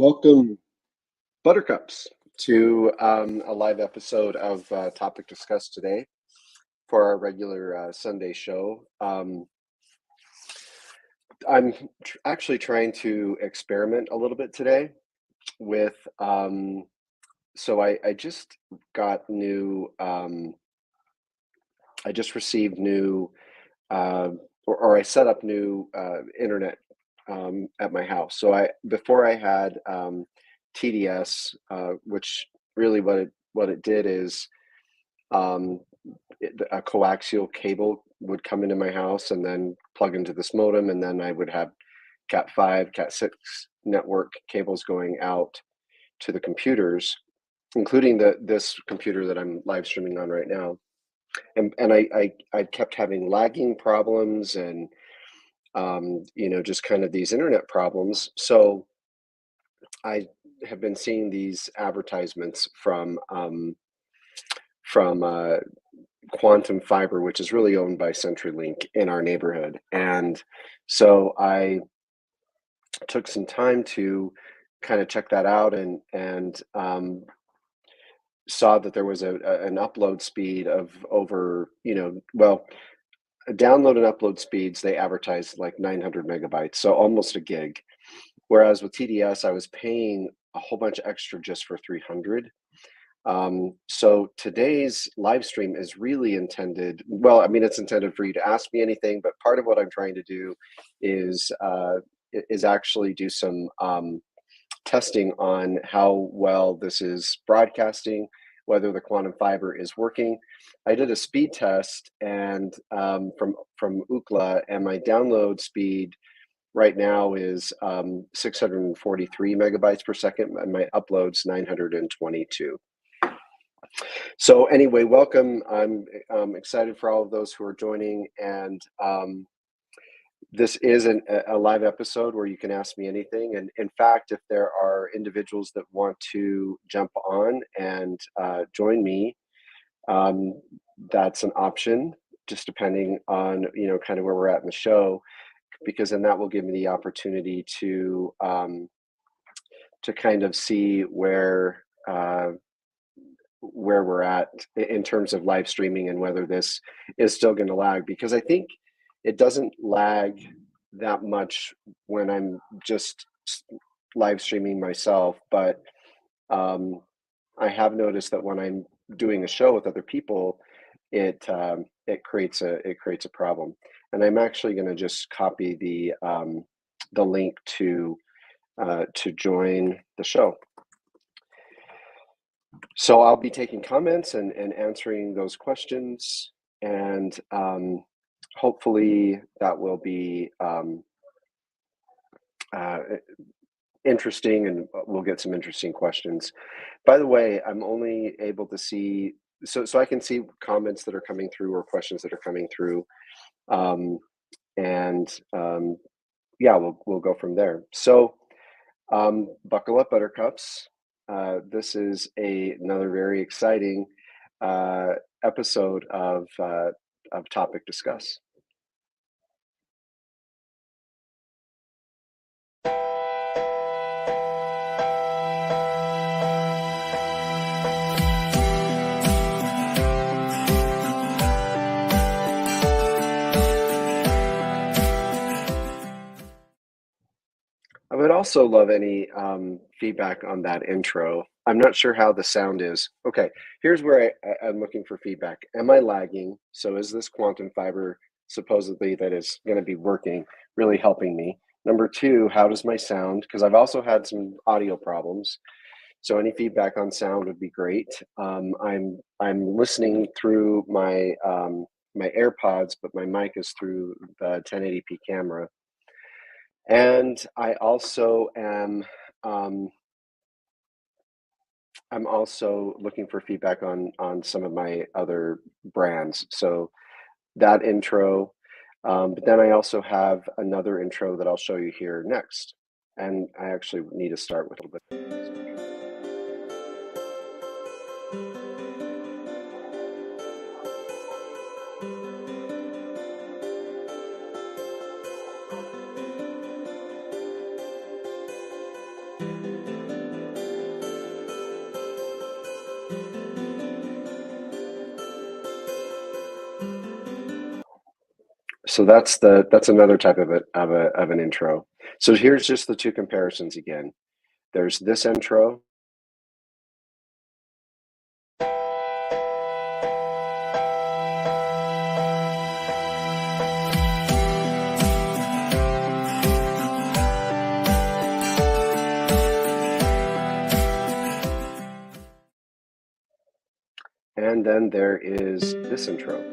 Welcome, Buttercups, to a live episode of Topic Discussed today for our regular Sunday show. I'm actually trying to experiment a little bit today with, so I just got new, I just received new, or I set up new internet at my house. So before I had TDS, which really what it did is a coaxial cable would come into my house and then plug into this modem, and then I would have Cat5, Cat6 network cables going out to the computers, including this computer that I'm live streaming on right now. And I kept having lagging problems and just kind of these internet problems. So I have been seeing these advertisements from Quantum Fiber, which is really owned by CenturyLink in our neighborhood. And so I took some time to kind of check that out and saw that there was an upload speed of over, download and upload speeds, they advertised like 900 megabytes, so almost a gig. Whereas with TDS, I was paying a whole bunch extra just for 300. So today's live stream is really intended, it's intended for you to ask me anything, but part of what I'm trying to do is actually do some testing on how well this is broadcasting, whether the quantum fiber is working. I did a speed test and from Ookla, and my download speed right now is 643 megabytes per second, and my upload's 922. So anyway, welcome. I'm excited for all of those who are joining, and this is a live episode where you can ask me anything. And in fact, if there are individuals that want to jump on and join me, that's an option, just depending on, kind of where we're at in the show, because then that will give me the opportunity to kind of see where we're at in terms of live streaming and whether this is still going to lag, because I think it doesn't lag that much when I'm just live streaming myself, but I have noticed that when I'm doing a show with other people, it creates a problem. And I'm actually going to just copy the link to join the show. So I'll be taking comments and answering those questions, and hopefully that will be interesting, and we'll get some interesting questions. By the way, I'm only able to see, so I can see comments that are coming through or questions that are coming through, yeah, we'll go from there. So buckle up, Buttercups. This is another very exciting episode of Topic Discuss. I would also love any feedback on that intro. I'm not sure how the sound is. Okay, here's where I'm looking for feedback. Am I lagging? So is this quantum fiber supposedly that is going to be working, really helping me? Number two, how does my sound? Because I've also had some audio problems. So any feedback on sound would be great. I'm listening through my my AirPods, but my mic is through the 1080p camera. And I also am I'm also looking for feedback on some of my other brands. So that intro, but then I also have another intro that I'll show you here next. And I actually need to start with a little bit. So that's another type of an intro. So here's just the two comparisons again. There's this intro. And then there is this intro.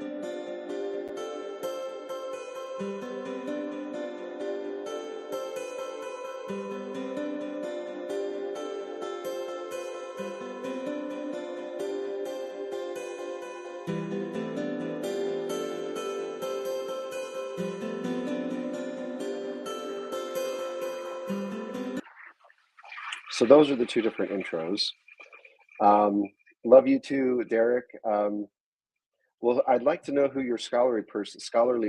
So those are the two different intros. Love you too, Derek. Well, I'd like to know who your scholarly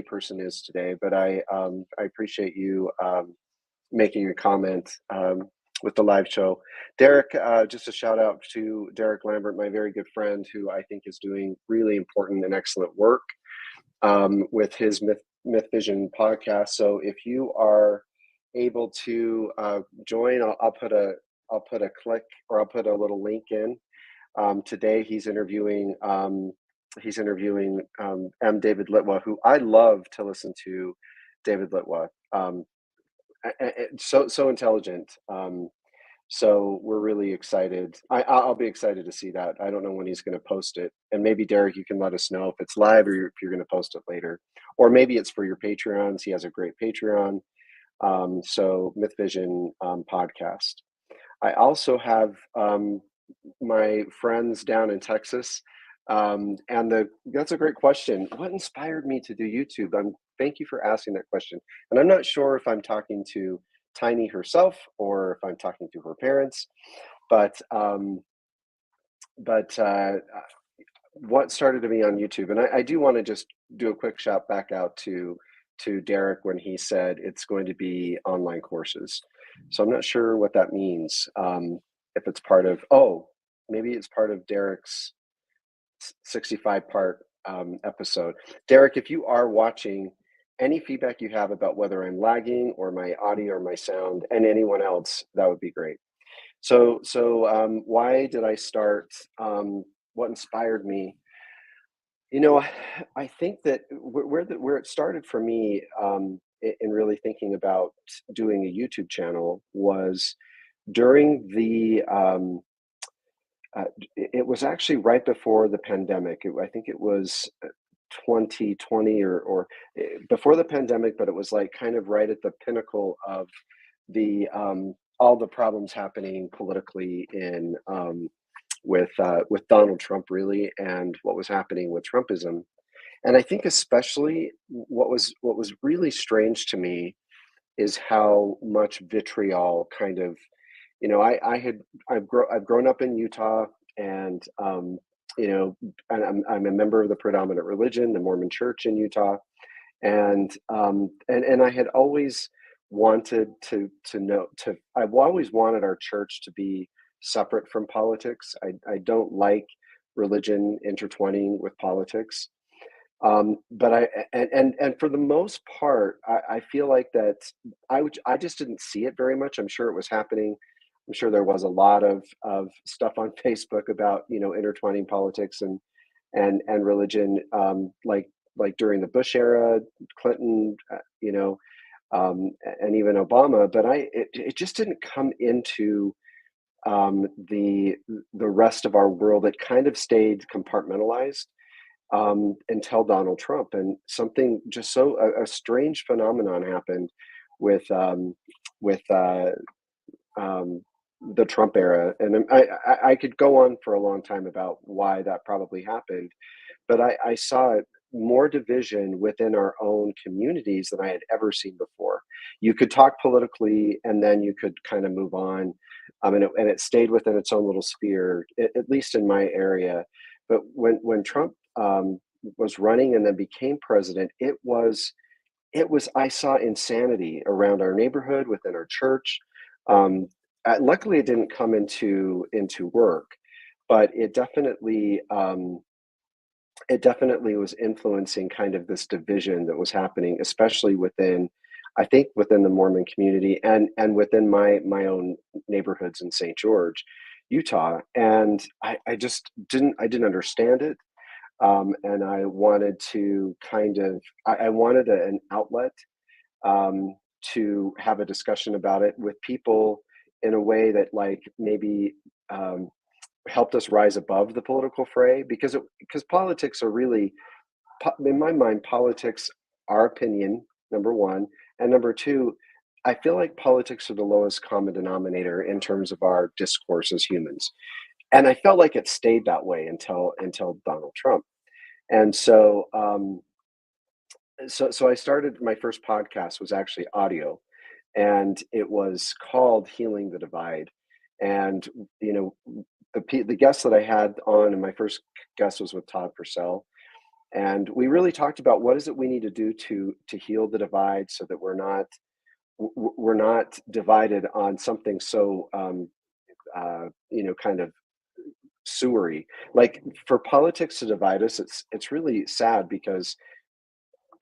person is today, but I appreciate you making a comment with the live show. Derek, just a shout out to Derek Lambert, my very good friend, who I think is doing really important and excellent work with his Myth Vision podcast. So if you are able to join, I'll put a click, or I'll put a little link in. Today he's interviewing M. David Litwa, who I love to listen to. David Litwa, so intelligent. So we're really excited. I'll be excited to see that. I don't know when he's going to post it, and maybe Derek, you can let us know if it's live or if you're going to post it later, or maybe it's for your Patreons. He has a great Patreon. So Myth Vision podcast. I also have my friends down in Texas, and that's a great question. What inspired me to do YouTube? Thank you for asking that question. And I'm not sure if I'm talking to Tiny herself or if I'm talking to her parents, but what started me on YouTube, and I do want to just do a quick shout back out to Derek when he said it's going to be online courses. So I'm not sure what that means. If it's part of, maybe it's part of Derek's 65-part episode. Derek, if you are watching, any feedback you have about whether I'm lagging or my audio or my sound, and anyone else, that would be great. So why did I start? What inspired me? You know, I think that where it started for me in really thinking about doing a YouTube channel was during the it was actually right before the pandemic. I think it was 2020 or before the pandemic, but it was like kind of right at the pinnacle of the all the problems happening politically in with Donald Trump, really, and what was happening with Trumpism. And I think especially what was really strange to me is how much vitriol kind of, I've grown up in Utah, and and I'm a member of the predominant religion, the Mormon Church in Utah, and I had always wanted I've always wanted our church to be separate from politics. I don't like religion intertwining with politics. But and for the most part, I feel like that I just didn't see it very much. I'm sure it was happening. I'm sure there was a lot of stuff on Facebook about intertwining politics and religion, like during the Bush era, Clinton, and even Obama. But it just didn't come into the rest of our world. It kind of stayed compartmentalized until Donald Trump, and something just a strange phenomenon happened with with uh, the Trump era, and I could go on for a long time about why that probably happened, but I saw more division within our own communities than I had ever seen before. You could talk politically, and then you could kind of move on, and it stayed within its own little sphere, at least in my area. But when Trump was running and then became president, it was I saw insanity around our neighborhood, within our church. Luckily, it didn't come into work, but it definitely it definitely was influencing kind of this division that was happening, especially within, I think, within the Mormon community and within my own neighborhoods in St. George, Utah. And I just didn't understand it. And I wanted to kind of I wanted an outlet, to have a discussion about it with people in a way that like maybe, um, helped us rise above the political fray, because politics are really, in my mind, politics are opinion, number one, and number two, I feel like politics are the lowest common denominator in terms of our discourse as humans, and I felt like it stayed that way until Donald Trump. And so I started, my first podcast was actually audio, and it was called Healing the Divide. And you know, the guest that I had on, and my first guest was with Todd Purcell, and we really talked about what is it we need to do to heal the divide, so that we're not divided on something so, kind of sewery. Like, for politics to divide us, it's really sad, because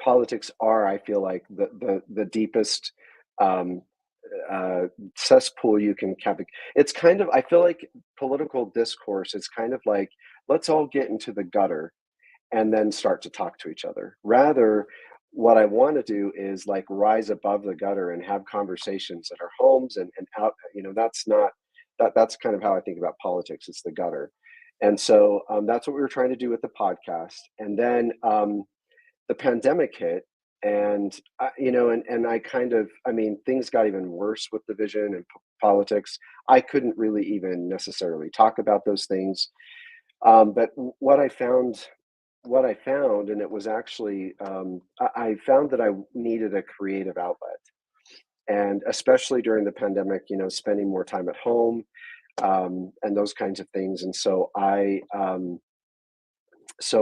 politics are, I feel like, the deepest, um, uh, cesspool you can have. It's kind of, I feel like political discourse is kind of like, let's all get into the gutter and then start to talk to each other. Rather, what I want to do is like rise above the gutter and have conversations at our homes and out. That's not that's kind of how I think about politics. It's the gutter. And so, that's what we were trying to do with the podcast. And then, the pandemic hit, and and I kind of, I mean, things got even worse with division and politics. I couldn't really even necessarily talk about those things. But what I found, and it was actually, I found that I needed a creative outlet, and especially during the pandemic, spending more time at home, and those kinds of things. And so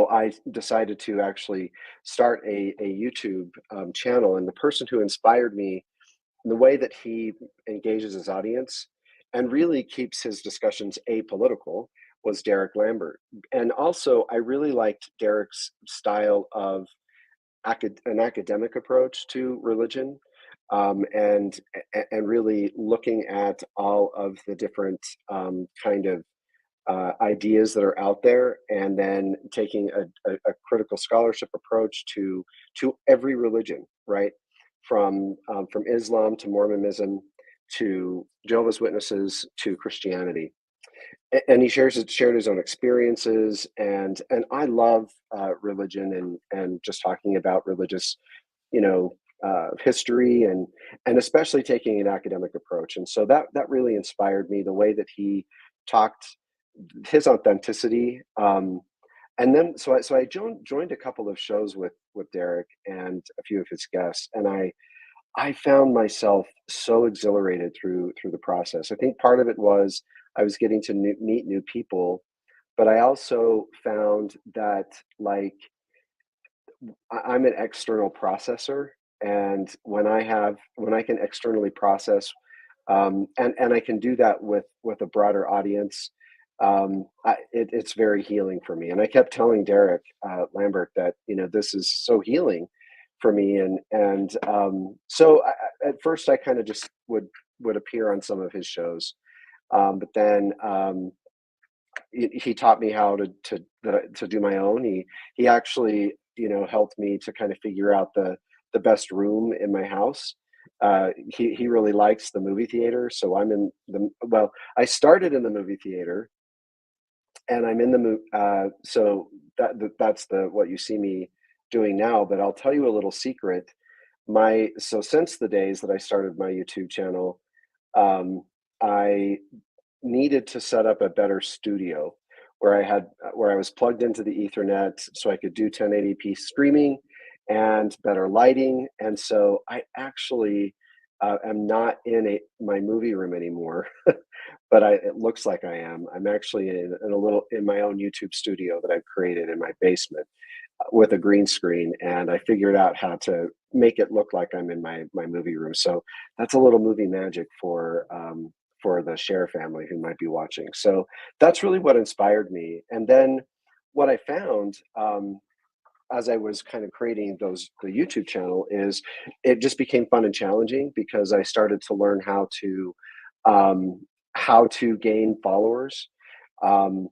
I decided to actually start a YouTube, channel, and the person who inspired me, the way that he engages his audience and really keeps his discussions apolitical, was Derek Lambert. And also, I really liked Derek's style of an academic approach to religion, and really looking at all of the different, kind of, ideas that are out there, and then taking a critical scholarship approach to every religion, right? From Islam to Mormonism to Jehovah's Witnesses to Christianity. And he shared his own experiences, and I love, religion, and just talking about religious, history, and especially taking an academic approach. And so that really inspired me, the way that he talked, his authenticity. And then so I joined a couple of shows with Derek and a few of his guests, and I found myself so exhilarated through the process. I think part of it was I was getting to meet new people, but I also found that, like, I'm an external processor, and when I can externally process, and I can do that with a broader audience, it's very healing for me. And I kept telling Derek, Lambert, that this is so healing for me. So at first I kind of just would appear on some of his shows, but then, he taught me how to do my own. He actually, helped me to kind of figure out the best room in my house. He really likes the movie theater, so I started in the movie theater, and I'm in the so that's the what you see me doing now. But I'll tell you a little secret. Since the days that I started my YouTube channel, um, I needed to set up a better studio where I was plugged into the Ethernet, so I could do 1080p streaming and better lighting. And so I actually, am not in my movie room anymore, but it looks like I am. I'm actually in my own YouTube studio that I've created in my basement, with a green screen, and I figured out how to make it look like I'm in my movie room. So that's a little movie magic for the Share family who might be watching. So that's really what inspired me. And then what I found, as I was kind of creating the YouTube channel, is it just became fun and challenging because I started to learn um, how to gain followers, and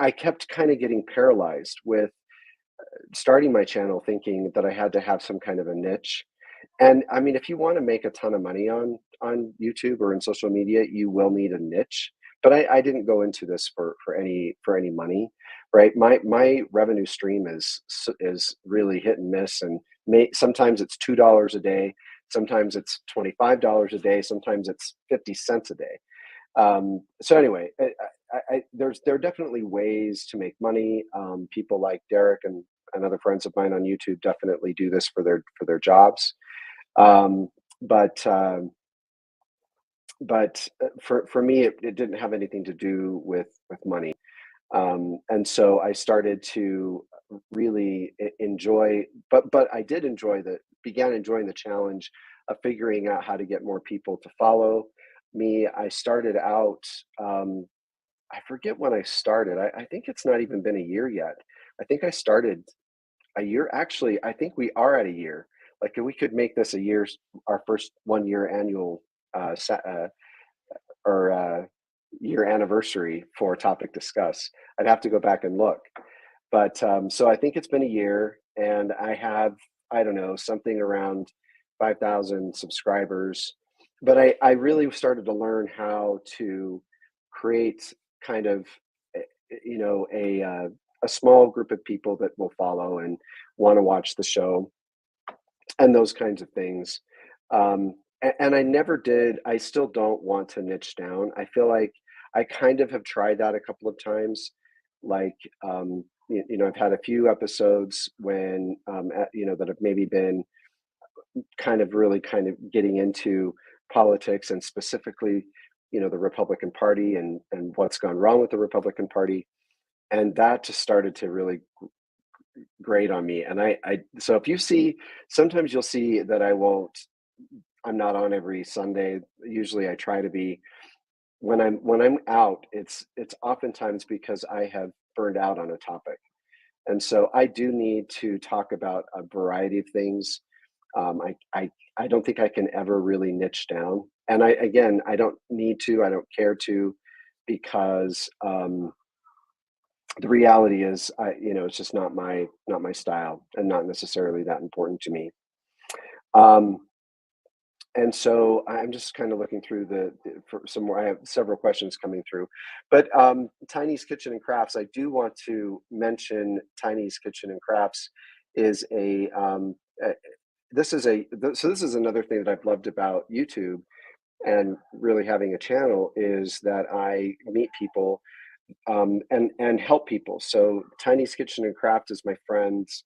I kept kind of getting paralyzed with starting my channel, thinking that I had to have some kind of a niche. And I mean, if you want to make a ton of money on YouTube or in social media, you will need a niche. But I didn't go into this for any money, right? My revenue stream is really hit and miss, and sometimes it's $2 a day, sometimes it's $25 a day, sometimes it's 50 cents a day. So anyway, there are definitely ways to make money. People like Derek and other friends of mine on YouTube definitely do this for their jobs. Um, but for me, it didn't have anything to do with money. And so I started to really enjoy, but I did enjoy began enjoying the challenge of figuring out how to get more people to follow me. I started out, I forget when I started. I think it's not even been a year yet. I think I started a year. Actually, I think we are at a year. Like we could make this a year, our first 1 year annual or year anniversary for topic discuss. I'd have to go back and look, but so I think it's been a year, and I have, I don't know, something around 5,000 subscribers. But I really started to learn how to create kind of a small group of people that will follow and want to watch the show and those kinds of things. And I never did. I still don't want to niche down. I feel like I kind of have tried that a couple of times. Like, I've had a few episodes when, that have maybe been kind of really kind of getting into politics, and specifically, the Republican Party and what's gone wrong with the Republican Party. And that just started to really grate on me. And so if you see, sometimes you'll see that I'm not on every Sunday. Usually I try to be. When I'm out, it's oftentimes because I have burned out on a topic. And so I do need to talk about a variety of things. I don't think I can ever really niche down. And I don't need to, I don't care to, because the reality is, it's just not my style, and not necessarily that important to me. Um, And so I'm just kind of looking through for some more. I have several questions coming through, but Tiny's Kitchen and Crafts. I do want to mention Tiny's Kitchen and Crafts is this is another thing that I've loved about YouTube and really having a channel, is that I meet people, and help people. So Tiny's Kitchen and Craft is my friends,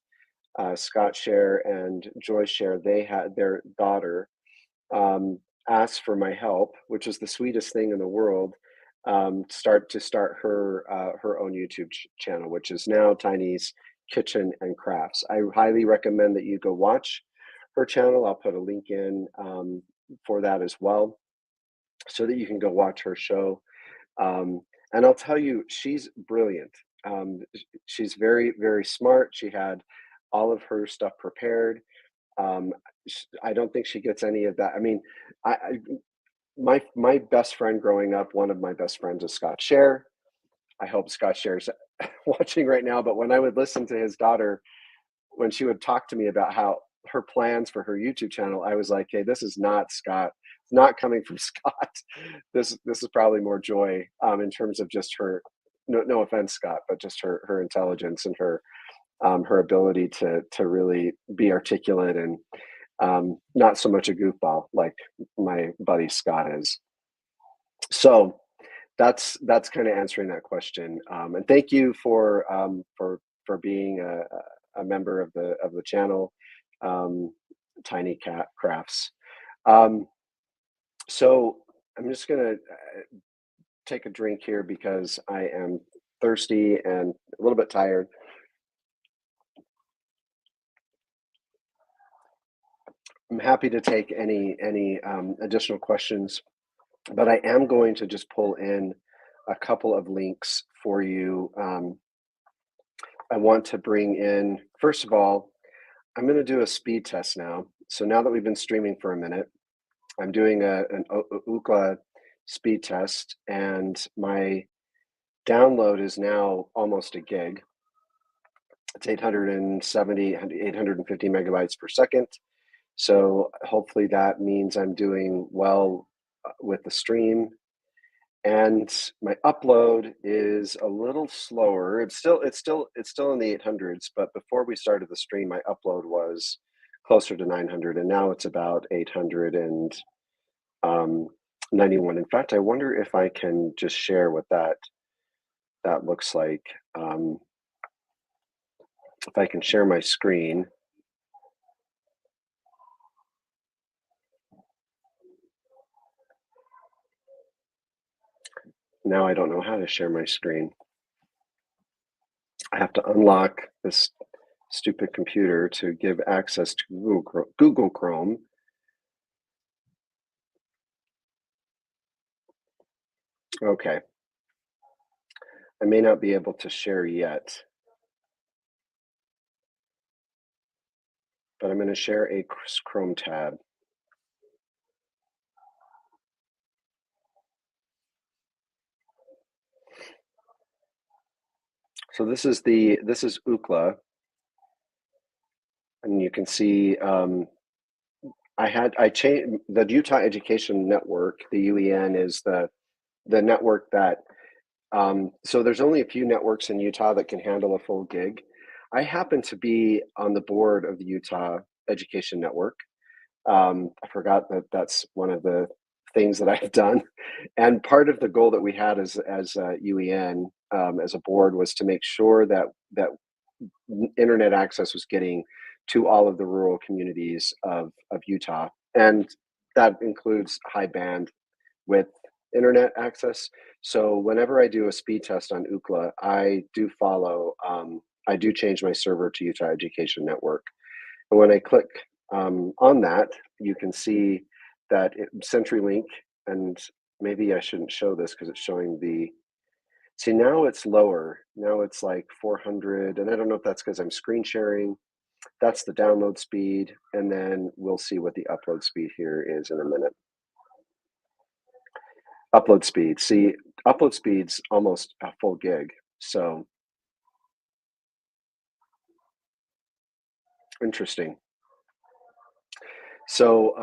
Scott Share and Joy Share. They had their daughter, um, asked for my help, which is the sweetest thing in the world. To start her own YouTube channel, which is now Tiny's Kitchen and Crafts. I highly recommend that you go watch her channel. I'll put a link in, for that as well, so that you can go watch her show. Um, and I'll tell you, she's brilliant. She's very, very smart. She had all of her stuff prepared. Um, I don't think she gets any of that. I mean, I my best friend growing up, one of my best friends is Scott Share. I hope Scott Share's watching right now. But when I would listen to his daughter, when she would talk to me about how her plans for her YouTube channel, I was like, "Hey, this is not Scott. It's not coming from Scott. This is probably more Joy, in terms of just her. No offense, Scott, but just her intelligence and her ability to really be articulate, and not so much a goofball like my buddy Scott is." So that's kind of answering that question. And thank you for being a member of the channel, um, Tiny Cat Crafts. Um, so I'm just gonna take a drink here because I am thirsty and a little bit tired. I'm happy to take any additional questions, but I am going to just pull in a couple of links for you. I want to bring in, first of all, I'm going to do a speed test now. So now that we've been streaming for a minute, I'm doing an Ookla speed test, and my download is now almost a gig. It's 870, 850 megabytes per second. So hopefully that means I'm doing well with the stream. And my upload is a little slower. It's still in the 800s, but before we started the stream, my upload was closer to 900, and now it's about 891. In fact, I wonder if I can just share what that looks like. If I can share my screen. Now I don't know how to share my screen. I have to unlock this stupid computer to give access to Google Chrome. Okay. I may not be able to share yet, but I'm going to share a Chrome tab. So this is Ookla, and you can see I changed the Utah Education Network. The UEN is the network that. So there's only a few networks in Utah that can handle a full gig. I happen to be on the board of the Utah Education Network. I forgot that that's one of the things that I've done. And part of the goal that we had as UEN, as a board, was to make sure that internet access was getting to all of the rural communities of Utah, and that includes high band with internet access. So whenever I do a speed test on Ookla, I do follow. I do change my server to Utah Education Network, and when I click on that, you can see that CenturyLink, and maybe I shouldn't show this because it's showing the. See, now it's lower. Now it's like 400, and I don't know if that's because I'm screen sharing. That's the download speed, and then we'll see what the upload speed here is in a minute. Upload speed. See, upload speed's almost a full gig. So interesting. So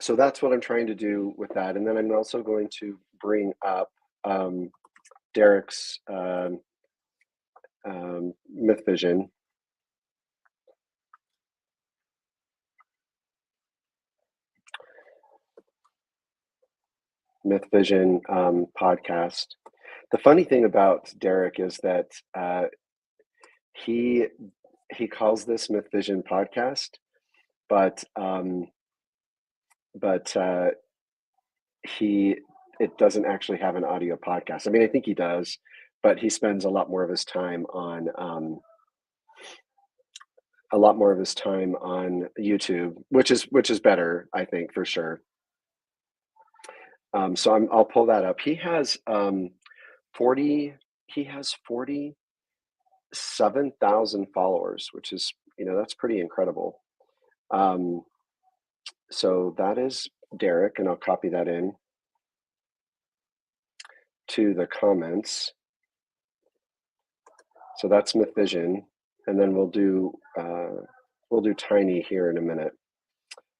so that's what I'm trying to do with that, and then I'm also going to bring up Derek's Myth Vision. Myth Vision podcast. The funny thing about Derek is that he calls this Myth Vision podcast, but he it doesn't actually have an audio podcast. I mean, I think he does, but he spends a lot more of his time on YouTube, which is better, I think, for sure. So I'll pull that up. He has 47,000 followers, which is, that's pretty incredible. So that is Derek, and I'll copy that in to the comments. So that's Myth Vision, and then we'll do Tiny here in a minute.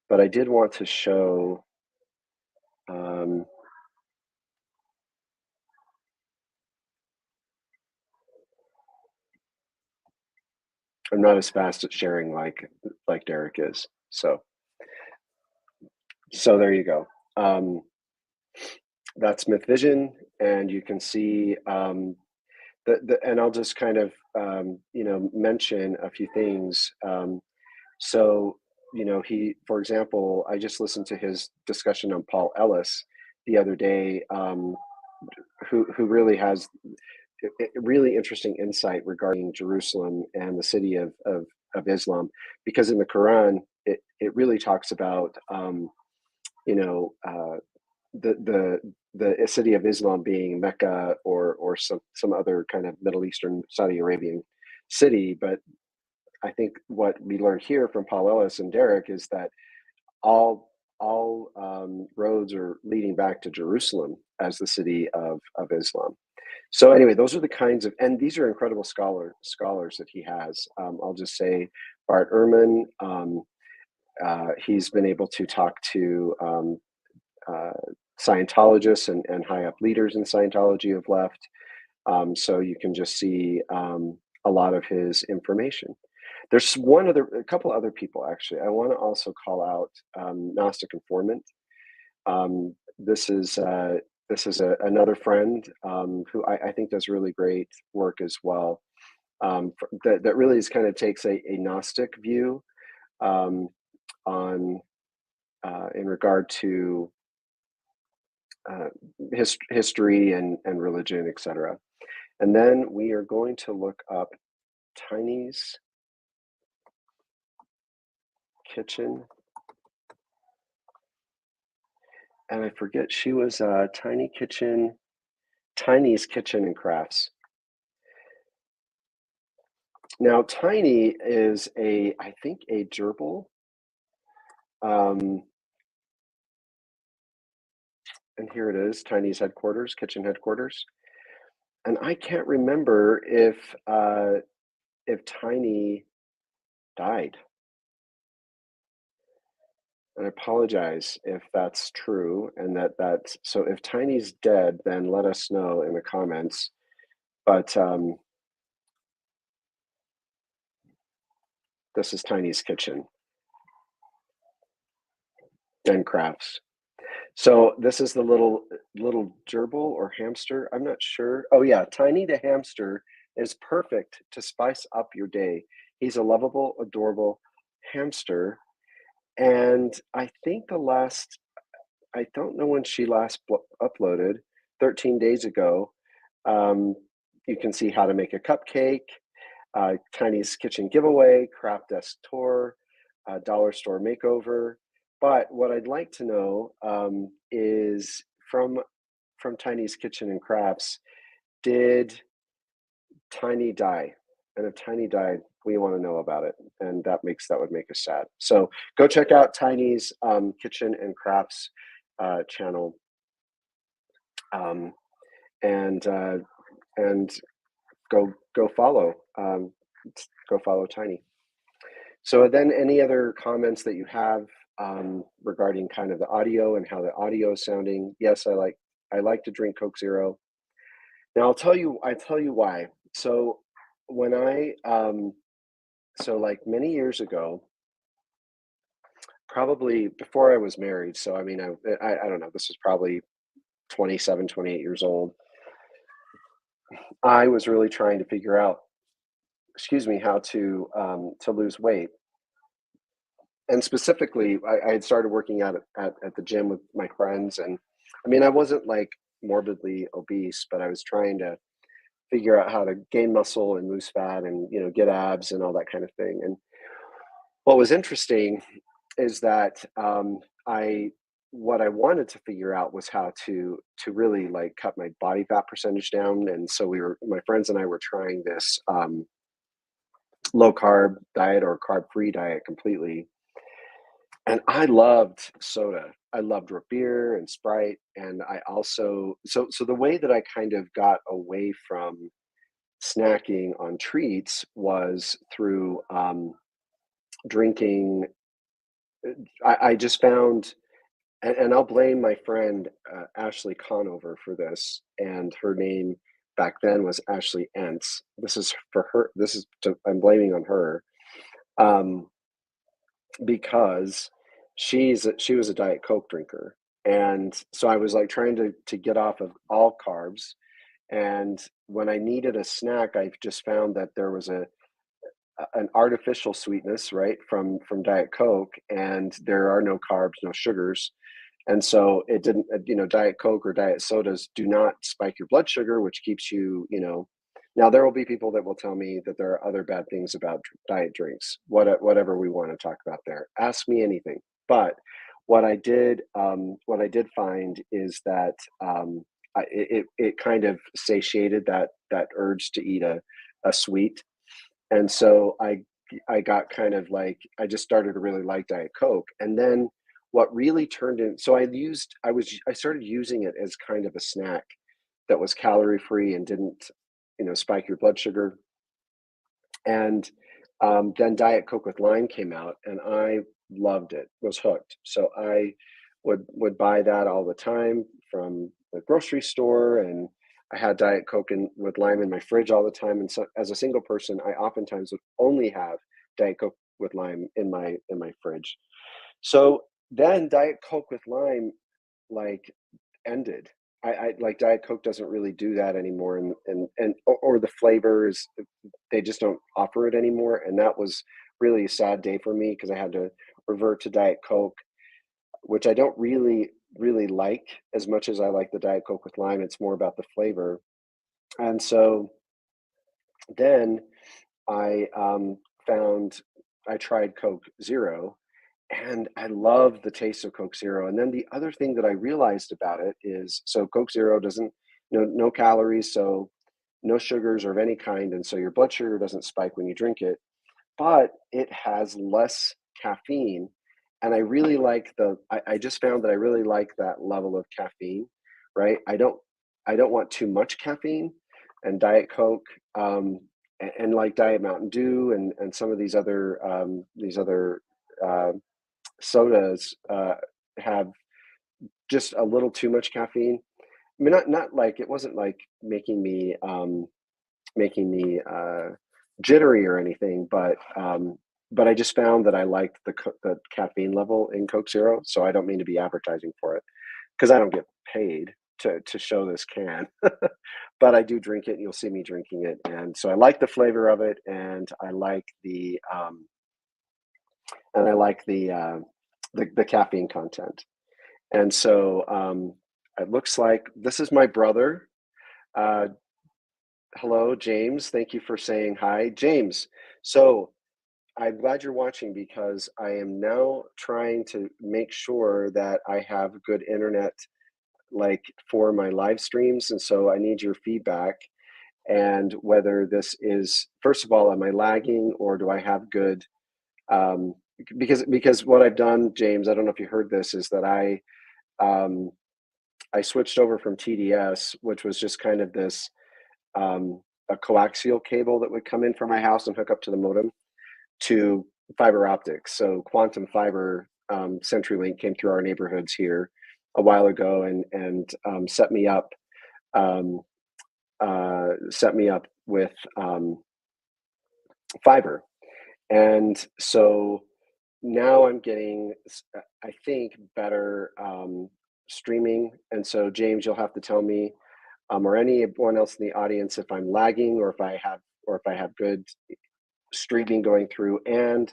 But I did want to show. I'm not as fast at sharing like Derek is. So there you go. That's Myth Vision, and you can see and I'll just kind of mention a few things. So he, for example, I just listened to his discussion on Paul Ellis the other day, who really has really interesting insight regarding Jerusalem and the city of Islam, because in the Quran it really talks about the city of Islam being Mecca or some other kind of Middle Eastern Saudi Arabian city. But I think what we learned here from Paul Ellis and Derek is that all roads are leading back to Jerusalem as the city of Islam. So anyway, those are the kinds of, and these are incredible scholars that he has. I'll just say Bart Ehrman. He's been able to talk to uh, Scientologists and high up leaders in Scientology have left. So you can just see a lot of his information. There's a couple other people actually. I want to also call out Gnostic Informant. This is another friend who I think does really great work as well. That really is kind of takes a Gnostic view um, on in regard to history and religion, etc. And then we are going to look up Tiny's Kitchen. And I forget, she was Tiny's Kitchen and Crafts. Now, Tiny is I think a gerbil. And here it is, Tiny's headquarters, kitchen headquarters. And I can't remember if Tiny died. And I apologize if that's true, and that's so. If Tiny's dead, then let us know in the comments. But this is Tiny's Kitchen and Crafts. So this is the little gerbil or hamster. I'm not sure. Oh yeah, Tiny the hamster is perfect to spice up your day. He's a lovable, adorable hamster. And I think I don't know when she last uploaded, 13 days ago. You can see how to make a cupcake, Tiny's Kitchen giveaway, craft desk tour, dollar store makeover. But what I'd like to know is from Tiny's Kitchen and Crafts, did Tiny die? And if Tiny died, we want to know about it, and that would make us sad. So go check out Tiny's Kitchen and Crafts channel, and go follow Tiny. So then, any other comments that you have regarding kind of the audio and how the audio is sounding? Yes, I like to drink Coke Zero. Now I'll tell you why. So when so like many years ago, probably before I was married. So I mean, I don't know. This was probably 27, 28 years old. I was really trying to figure out, how to lose weight. And specifically, I had started working out at the gym with my friends, and I mean, I wasn't like morbidly obese, but I was trying to figure out how to gain muscle and lose fat, and get abs and all that kind of thing. And what was interesting is that what I wanted to figure out was how to really like cut my body fat percentage down. And so my friends and I were trying this low carb diet or carb free diet completely. And I loved soda. I loved root beer and Sprite. And I also, so the way that I kind of got away from snacking on treats was through drinking. I just found, and I'll blame my friend Ashley Conover for this. And her name back then was Ashley Entz. This is for her. I'm blaming on her. Because she was a Diet Coke drinker. And so I was like trying to get off of all carbs. And when I needed a snack, I just found that there was an artificial sweetness, right, from Diet Coke, and there are no carbs, no sugars. And so it didn't, Diet Coke or diet sodas do not spike your blood sugar, which keeps you, now there will be people that will tell me that there are other bad things about diet drinks, whatever we want to talk about there. Ask me anything. But what I did find is that it kind of satiated that urge to eat a sweet. And so I got kind of like, I just started to really like Diet Coke. And then what really turned in, so I started using it as kind of a snack that was calorie free and didn't, spike your blood sugar. And then Diet Coke with lime came out, and I loved it, was hooked. So I would buy that all the time from the grocery store, and I had Diet Coke with lime in my fridge all the time. And so, as a single person, I oftentimes would only have Diet Coke with lime in my fridge. So then Diet Coke with lime like ended. I like Diet Coke doesn't really do that anymore, or the flavors, they just don't offer it anymore. And that was really a sad day for me because I had to revert to Diet Coke, which I don't really like as much as I like the Diet Coke with lime. It's more about the flavor. And so then I found I tried Coke Zero, and I love the taste of Coke Zero. And then the other thing that I realized about it is, so Coke Zero doesn't, no calories, so no sugars or of any kind, and so your blood sugar doesn't spike when you drink it, but it has less caffeine. And I really like I just found that I really like that level of caffeine, right? I don't want too much caffeine, and Diet Coke, and like Diet Mountain Dew and some of these other uh, sodas have just a little too much caffeine. I mean, not like, it wasn't like making me jittery or anything, but I just found that I liked the caffeine level in Coke Zero. So I don't mean to be advertising for it because I don't get paid to show this can, but I do drink it, and you'll see me drinking it. And so I like the flavor of it, and I like the caffeine content. And so it looks like this is my brother. Uh, Hello, James. Thank you for saying hi, James. So I'm glad you're watching because I am now trying to make sure that I have good internet, like, for my live streams. And so I need your feedback, and whether this is, first of all, am I lagging, or do I have good, um, because what I've done, James, I don't know if you heard this, is that um, I switched over from TDS, which was just kind of this, a coaxial cable that would come in from my house and hook up to the modem, to fiber optics. So quantum fiber, CenturyLink came through our neighborhoods here a while ago, and um, set me up with fiber. And so now I'm getting, I think, better streaming. And so, James, you'll have to tell me, or anyone else in the audience, if I'm lagging, or if I have good streaming going through. And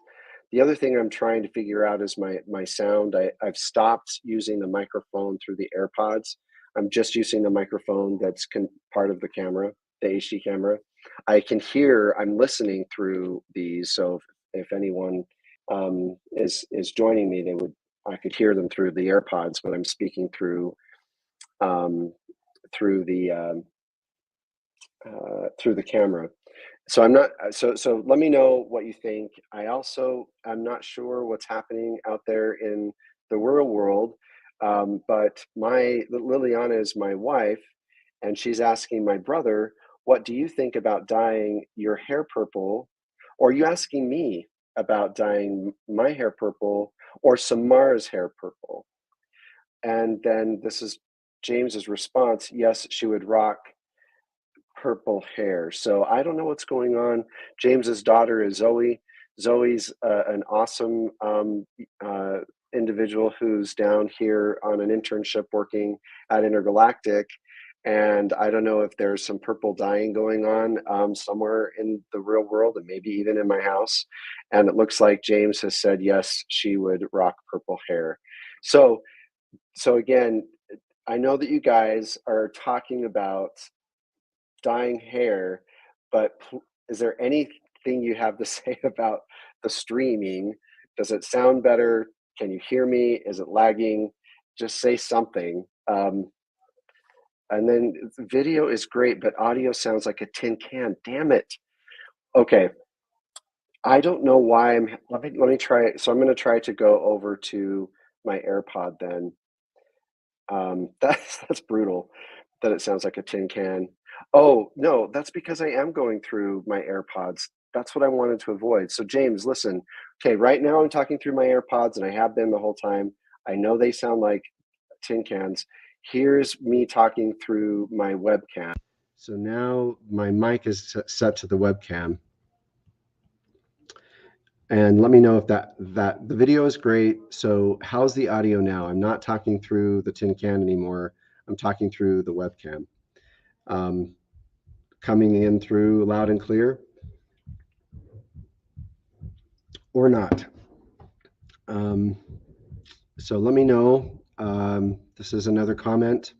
the other thing I'm trying to figure out is my sound. I've stopped using the microphone through the AirPods. I'm just using the microphone that's part of the camera, the HD camera. I'm listening through these. So if anyone is joining me, I could hear them through the AirPods, but I'm speaking um, through the camera. So I'm not, so let me know what you think. I'm not sure what's happening out there in the real world, but Liliana is my wife, and she's asking my brother, what do you think about dyeing your hair purple? Or are you asking me about dyeing my hair purple, or Samara's hair purple? And then this is James's response: yes, she would rock purple hair. So I don't know what's going on. James's daughter is Zoe. Zoe's an awesome individual who's down here on an internship working at Intergalactic. And I don't know if there's some purple dyeing going on somewhere in the real world, and maybe even in my house. And it looks like James has said yes, she would rock purple hair. So again, I know that you guys are talking about dyeing hair, but is there anything you have to say about the streaming? Does it sound better? Can you hear me? Is it lagging? Just say something. And then video is great, but audio sounds like a tin can. Damn it. Okay. I don't know why let me try it. So I'm gonna try to go over to my AirPod then. That's brutal that it sounds like a tin can. Oh, no, that's because I am going through my AirPods. That's what I wanted to avoid. So James, listen. Okay, right now I'm talking through my AirPods and I have been the whole time. I know they sound like tin cans. Here's me talking through my webcam. So now my mic is set to the webcam. And let me know if that the video is great. So how's the audio now? I'm not talking through the tin can anymore. I'm talking through the webcam. Um, Coming in through loud and clear or not. Um, so let me know. This is another comment.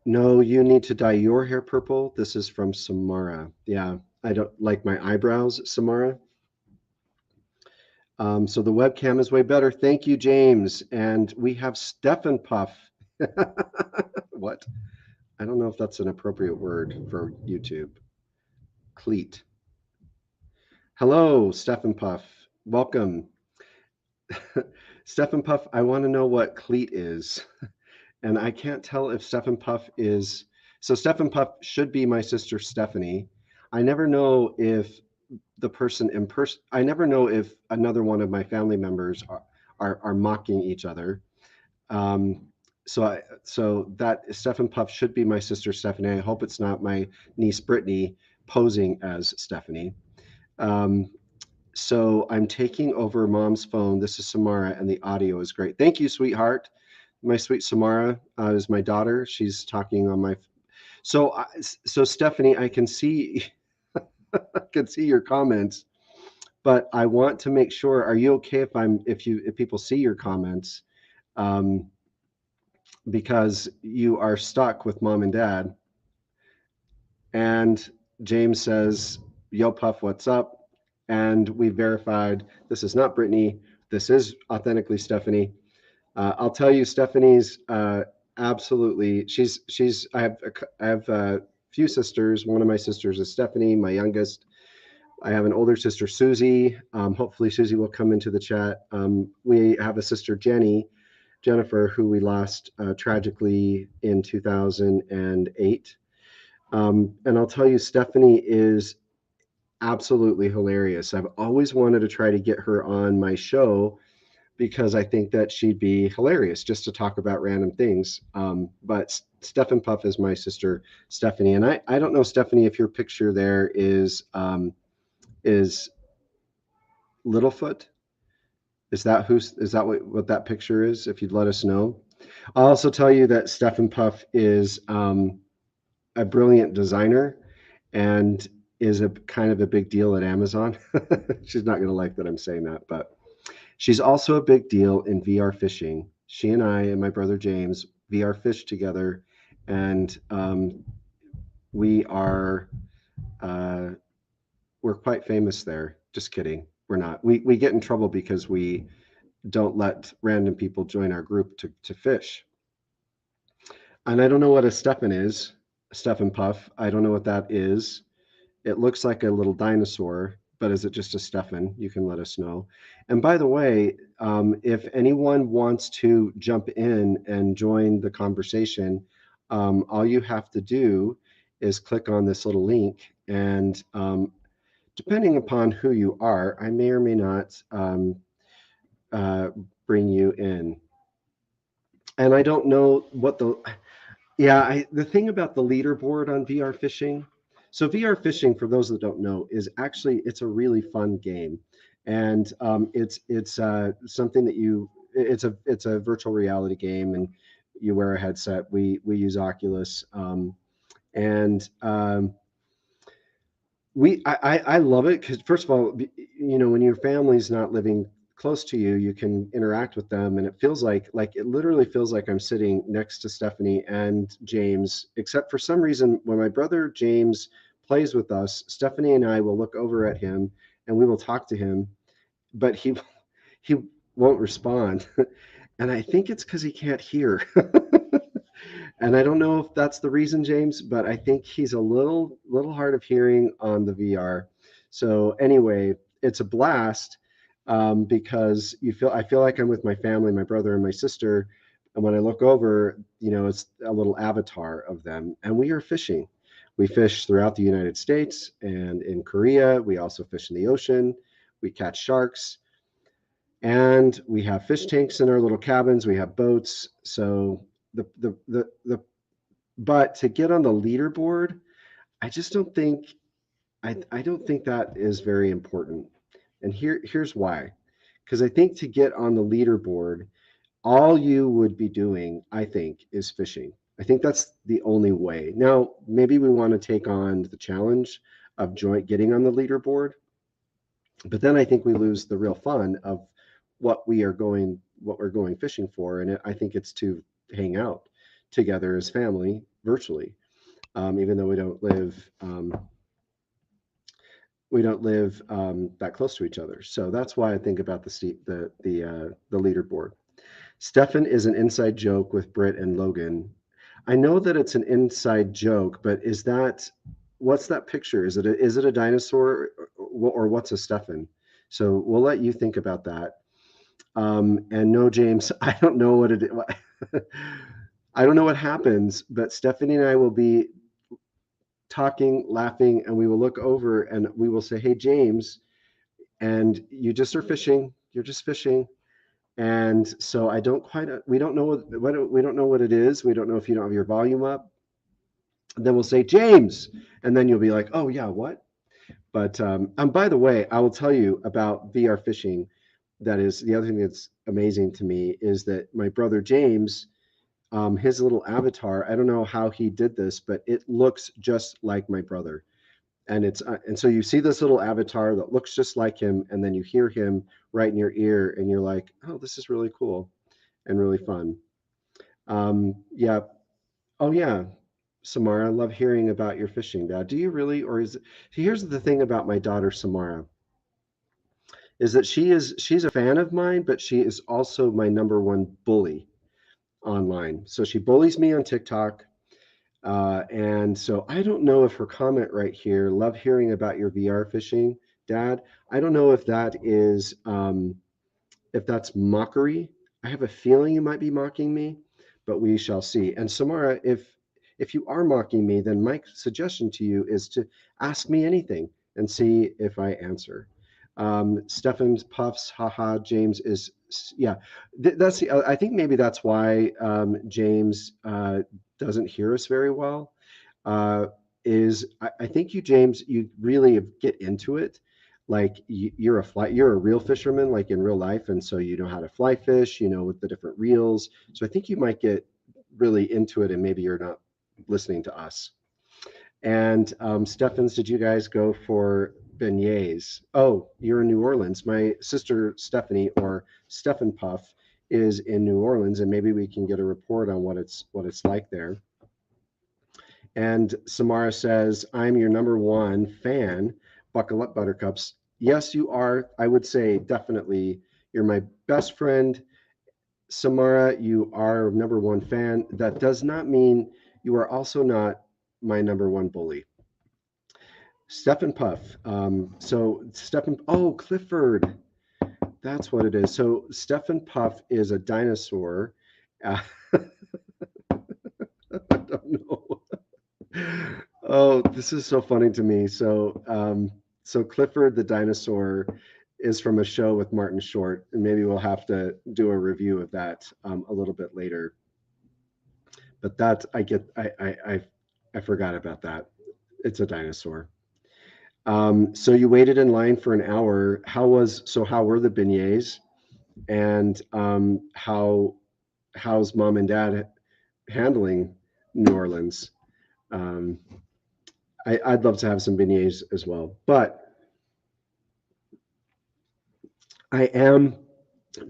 No, you need to dye your hair purple. This is from Samara. Yeah, I don't like my eyebrows, Samara. So the webcam is way better. Thank you, James. And we have Stefan Puff. What? I don't know if that's an appropriate word for YouTube. Cleat. Hello, Stefan Puff. Welcome. Stefan Puff, I want to know what cleat is. And I can't tell if Stefan Puff is. So Stefan Puff should be my sister Stephanie. I never know if the person in person, I never know if another one of my family members are mocking each other. Um, so that Stefan Puff should be my sister Stephanie. I hope it's not my niece Brittany posing as Stephanie. Um, so I'm taking over mom's phone. This is Samara, and the audio is great. Thank you, sweetheart. My sweet Samara is my daughter. She's talking on my. So Stephanie, I can see, I can see your comments, but I want to make sure. Are you okay if people see your comments? Um, because you are stuck with mom and dad. And James says, Yo, Puff, what's up? And we verified this is not Brittany. This is authentically Stephanie. I'll tell you, Stephanie's absolutely. I have a few sisters. One of my sisters is Stephanie, my youngest. I have an older sister, Susie. Hopefully, Susie will come into the chat. We have a sister, Jennifer, who we lost tragically in 2008. And I'll tell you, Stephanie is absolutely hilarious. I've always wanted to try to get her on my show because I think that she'd be hilarious just to talk about random things. But Stefan Puff is my sister, Stephanie. And I don't know, Stephanie, if your picture there is Littlefoot. Is that what that picture is? If you'd let us know. I'll also tell you that Stefan Puff is a brilliant designer and is a kind of a big deal at Amazon. She's not going to like that I'm saying that, but she's also a big deal in VR fishing. She and I and my brother James VR fish together, and we are we're quite famous there. Just kidding. We're not. We get in trouble because we don't let random people join our group to fish. And I don't know what a Stefan is, Stefan Puff. I don't know what that is. It looks like a little dinosaur, but is it just a Stefan? You can let us know. And by the way, if anyone wants to jump in and join the conversation, all you have to do is click on this little link. And depending upon who you are, I may or may not uh, bring you in. And I don't know what the thing about the leaderboard on VR fishing. So VR fishing, for those that don't know, it's a really fun game, and it's something that it's a virtual reality game, and you wear a headset. We use Oculus, and I love it because first of all, when your family's not living close to you, you can interact with them, and it feels like it literally feels like I'm sitting next to Stephanie and James. Except for some reason, when my brother James plays with us, Stephanie and I will look over at him and we will talk to him, but he won't respond, and I think it's because he can't hear. And I don't know if that's the reason, James, but I think he's a little hard of hearing on the VR. So anyway, it's a blast because I feel like I'm with my family, my brother and my sister. And when I look over, it's a little avatar of them. And we are fishing. We fish throughout the United States and in Korea. We also fish in the ocean. We catch sharks. And we have fish tanks in our little cabins. We have boats. So but to get on the leaderboard, I just don't think I don't think that is very important. And here's why. Because I think to get on the leaderboard, all you would be doing, I think, is fishing. I think that's the only way. Now, maybe we want to take on the challenge of getting on the leaderboard, but then I think we lose the real fun of what we're going fishing for. And I think it's to hang out together as family virtually, even though we don't live that close to each other. So that's why I think about the leaderboard. Stefan is an inside joke with Britt and Logan. I know that it's an inside joke, but what's that picture? Is it a dinosaur or what's a Stefan? So we'll let you think about that. And no, James, I don't know what it is. I don't know what happens, but Stephanie and I will be talking, laughing, and we will look over and we will say, "Hey, James," and you just are fishing. You're just fishing. And so we don't know we don't know what it is. We don't know if you don't have your volume up. And then we'll say, "James," and then you'll be like, "Oh yeah, what?" But and by the way, I will tell you about VR fishing. That is the other thing that's amazing to me is that my brother James, his little avatar. I don't know how he did this, but it looks just like my brother. And so you see this little avatar that looks just like him, and then you hear him right in your ear, and you're like, "Oh, this is really cool and really fun." Yeah. Oh, yeah. Samara, I love hearing about your fishing, Dad. Do you really, or is it? See, here's the thing about my daughter Samara is that she's a fan of mine, but she is also my number one bully online. So she bullies me on TikTok. And so I don't know if her comment right here, love hearing about your VR fishing, Dad. I don't know if that's mockery. I have a feeling you might be mocking me, but we shall see. And Samara, if you are mocking me, then my suggestion to you is to ask me anything and see if I answer. Stefan's puffs, haha. James is yeah. That's the. I think maybe that's why James doesn't hear us very well. Uh, I think you, James, you really get into it. Like you're a real fisherman, like in real life, and so you know how to fly fish, with the different reels. So I think you might get really into it, and maybe you're not listening to us. And Stephens, did you guys go for beignets? Oh, you're in New Orleans. My sister Stephanie, or Stephen Puff, is in New Orleans, and maybe we can get a report on what it's like there. And Samara says, "I'm your number one fan. Buckle up, Buttercups." Yes, you are. I would say definitely you're my best friend. Samara, you are number one fan. That does not mean you are also not my number one bully. Stephen Puff. Oh, Clifford. That's what it is. So Stephen Puff is a dinosaur. Uh, I don't know. Oh, this is so funny to me. So Clifford the dinosaur is from a show with Martin Short, and maybe we'll have to do a review of that a little bit later. But that I forgot about that. It's a dinosaur. So you waited in line for an hour. How were the beignets? And how's mom and dad handling New Orleans? Um, I'd love to have some beignets as well, but I am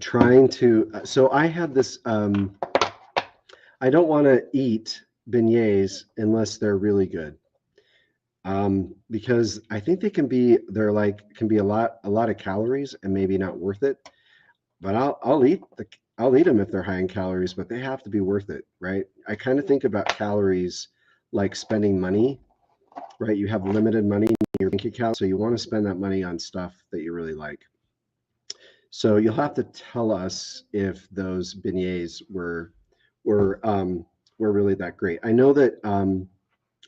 trying to. So I had this. I don't want to eat beignets unless they're really good, because I think can be a lot of calories and maybe not worth it. But I'll eat them if they're high in calories, but they have to be worth it, right? I kind of think about calories like spending money, right? You have limited money, your bank account. So you want to spend that money on stuff that you really like. So you'll have to tell us if those beignets were really that great. I know that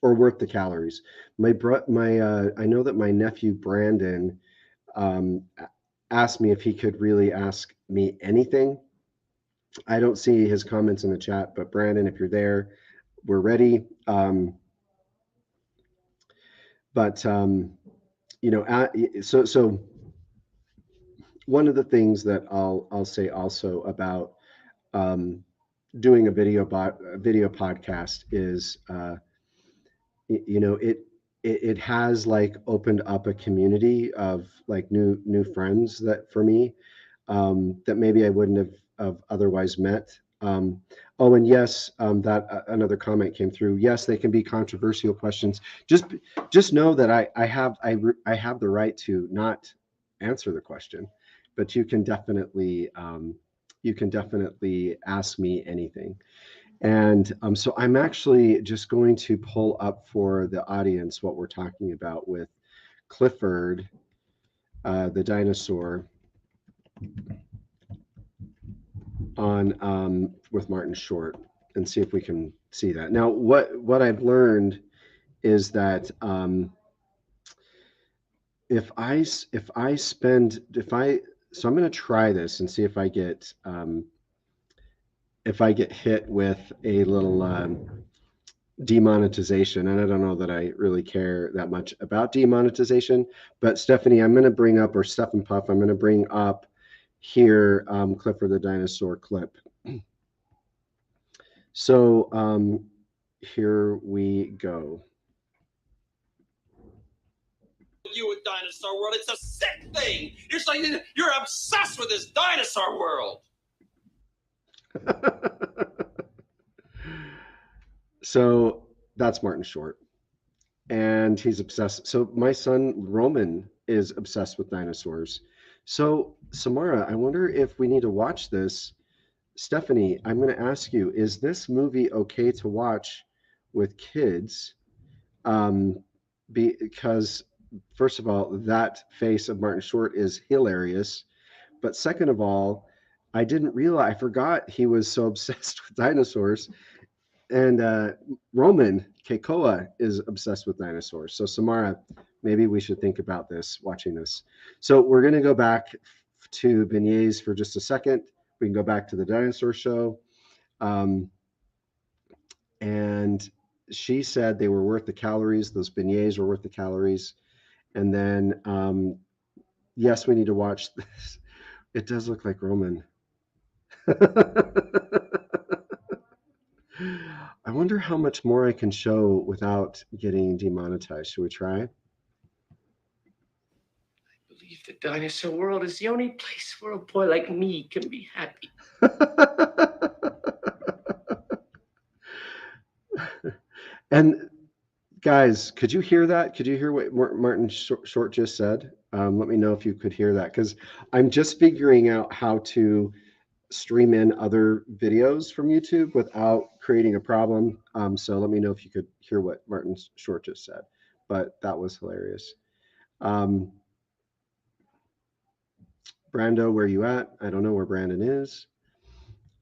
or worth the calories. I know that my nephew Brandon asked me if he could really ask me anything. I don't see his comments in the chat, but Brandon, if you're there, we're ready. But you know, so one of the things that I'll say also about doing a video podcast is you know it has like opened up a community of like new friends that for me that maybe I wouldn't have otherwise met. Oh, and yes, that another comment came through. Yes, they can be controversial questions. Just know that I have the right to not answer the question, but you can definitely ask me anything. And so I'm actually just going to pull up for the audience what we're talking about with Clifford, the dinosaur, on with Martin Short, and see if we can see that. Now, what I've learned is that if I spend if I so I'm going to try this and see if I get hit with a little demonetization, and I don't know that I really care that much about demonetization. But Stephanie, I'm going to bring up, or Steph and Puff, I'm going to bring up here Clifford the dinosaur clip. So here we go. You with Dinosaur World, it's a sick thing. You're obsessed with this dinosaur world. So that's Martin Short, and he's obsessed. So my son Roman is obsessed with dinosaurs. So Samara, I wonder if we need to watch this. Stephanie, I'm going to ask you, is this movie okay to watch with kids? Because first of all, that face of Martin Short is hilarious. But second of all, I forgot he was so obsessed with dinosaurs. And Roman Keikoa is obsessed with dinosaurs. So Samara, maybe we should think about this, watching this. So we're going to go back to beignets for just a second. We can go back to the dinosaur show. And she said they were worth the calories. Those beignets were worth the calories. And then, yes, we need to watch this. It does look like Roman. I wonder how much more I can show without getting demonetized. Should we try? I believe the dinosaur world is the only place where a boy like me can be happy. And guys, could you hear that? Could you hear what Martin Short just said? Let me know if you could hear that, because I'm just figuring out how to stream in other videos from YouTube without creating a problem. So let me know if you could hear what Martin Short just said. But that was hilarious. Brando, where you at? I don't know where Brandon is.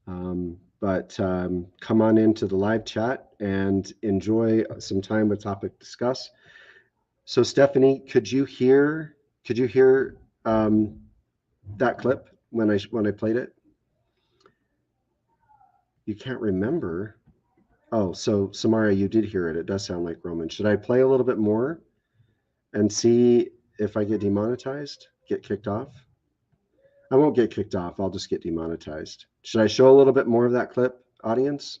But come on into the live chat and enjoy some time with Topic Discuss. So Stephanie, could you hear that clip when I played it? You can't remember. Oh, so Samara, you did hear it. It does sound like Roman. Should I play a little bit more and see if I get demonetized, get kicked off? I won't get kicked off. I'll just get demonetized. Should I show a little bit more of that clip, audience?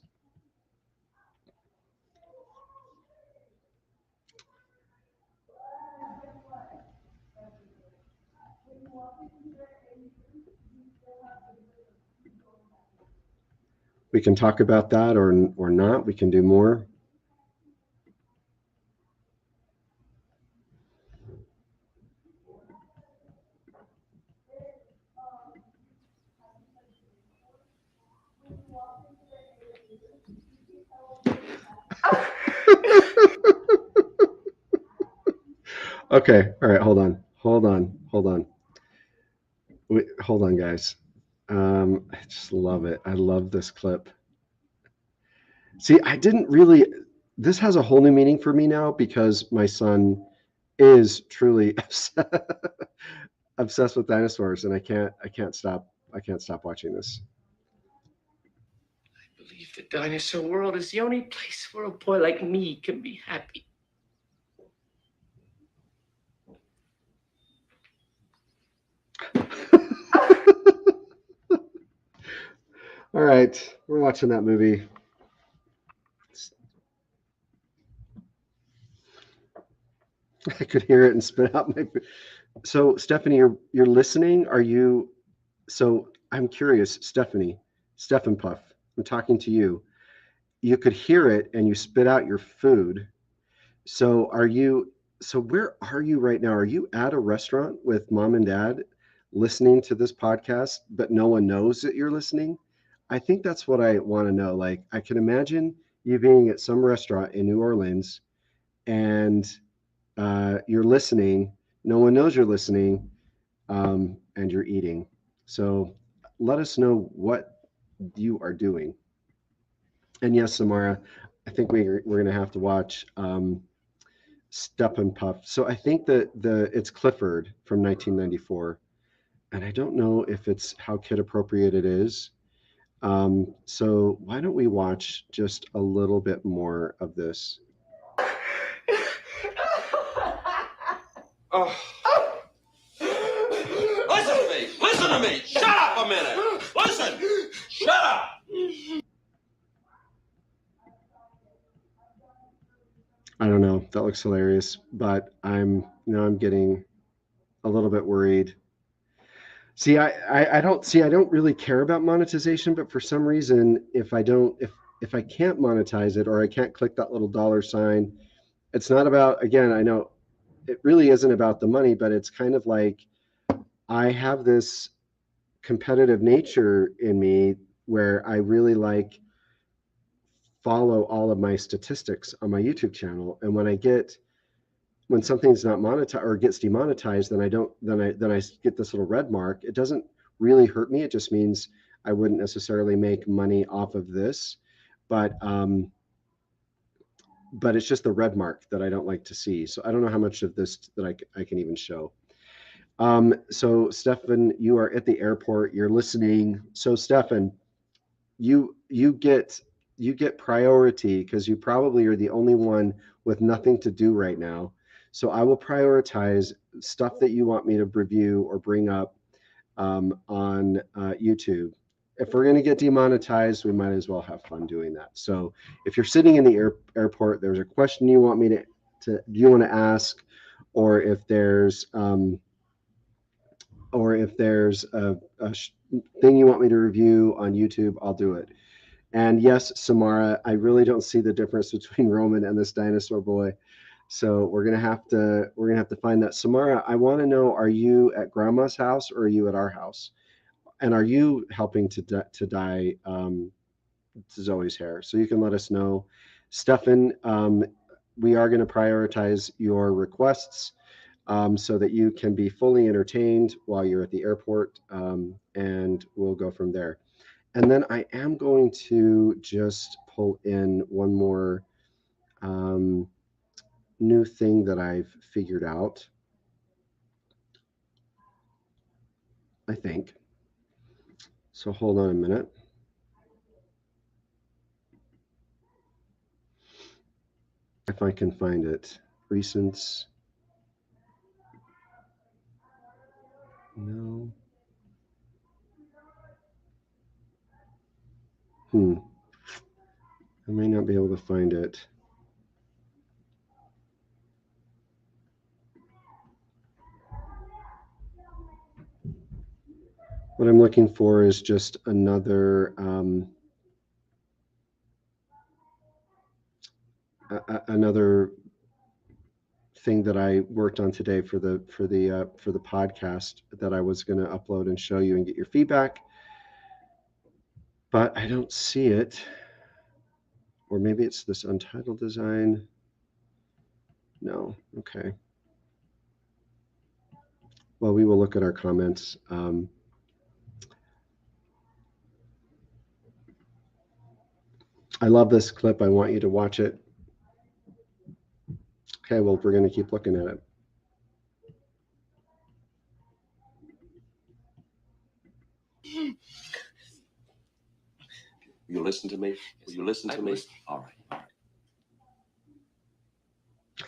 We can talk about that or not. We can do more. Okay. All right. Hold on. Wait, hold on, guys. I just love it. I love this clip. See, I didn't really. This has a whole new meaning for me now because my son is truly obsessed with dinosaurs, and I can't stop watching this. I believe the dinosaur world is the only place where a boy like me can be happy. All right, we're watching that movie. I could hear it and spit out my. So, Stephanie, you're listening. Are you? So, I'm curious, Stephanie, Stephen Puff. I'm talking to you. You could hear it, and you spit out your food. So, are you? So, where are you right now? Are you at a restaurant with mom and dad, listening to this podcast, but no one knows that you're listening? I think that's what I want to know. Like, I can imagine you being at some restaurant in New Orleans, and you're listening. No one knows you're listening, and you're eating. So let us know what you are doing. And yes, Samara, I think we're going to have to watch Step and Puff. So I think that it's Clifford from 1994, and I don't know if it's how kid appropriate it is. So why don't we watch just a little bit more of this? Oh. Listen to me! Listen to me! Shut up a minute! Listen! Shut up! I don't know. That looks hilarious, but I'm getting a little bit worried. See, I don't see. I don't really care about monetization, but for some reason, if I can't monetize it or I can't click that little dollar sign, it's not about. Again, I know it really isn't about the money, but it's kind of like I have this competitive nature in me where I really like follow all of my statistics on my YouTube channel, and when something's not monetized or gets demonetized, then I get this little red mark. It doesn't really hurt me. It just means I wouldn't necessarily make money off of this, but it's just the red mark that I don't like to see. So I don't know how much of this that I can even show. So Stefan, you are at the airport. You're listening. So Stefan, you get priority because you probably are the only one with nothing to do right now. So I will prioritize stuff that you want me to review or bring up on YouTube. If we're going to get demonetized, we might as well have fun doing that. So if you're sitting in the airport, there's a question you want me to ask, or if there's a thing you want me to review on YouTube, I'll do it. And yes, Samara, I really don't see the difference between Roman and this dinosaur boy. So we're gonna have to find that. Samara, I want to know: are you at Grandma's house or are you at our house? And are you helping to dye Zoe's hair? So you can let us know. Stefan, we are going to prioritize your requests so that you can be fully entertained while you're at the airport, and we'll go from there. And then I am going to just pull in one more new thing that I've figured out, I think. So hold on a minute. If I can find it. Recents. No. I may not be able to find it. What I'm looking for is just another another thing that I worked on today for the podcast that I was going to upload and show you and get your feedback, but I don't see it. Or maybe it's this untitled design. No, okay. well, we will look at our comments. I love this clip. I want you to watch it. Okay, well, we're going to keep looking at it. You listen to me? Will you listen to me? All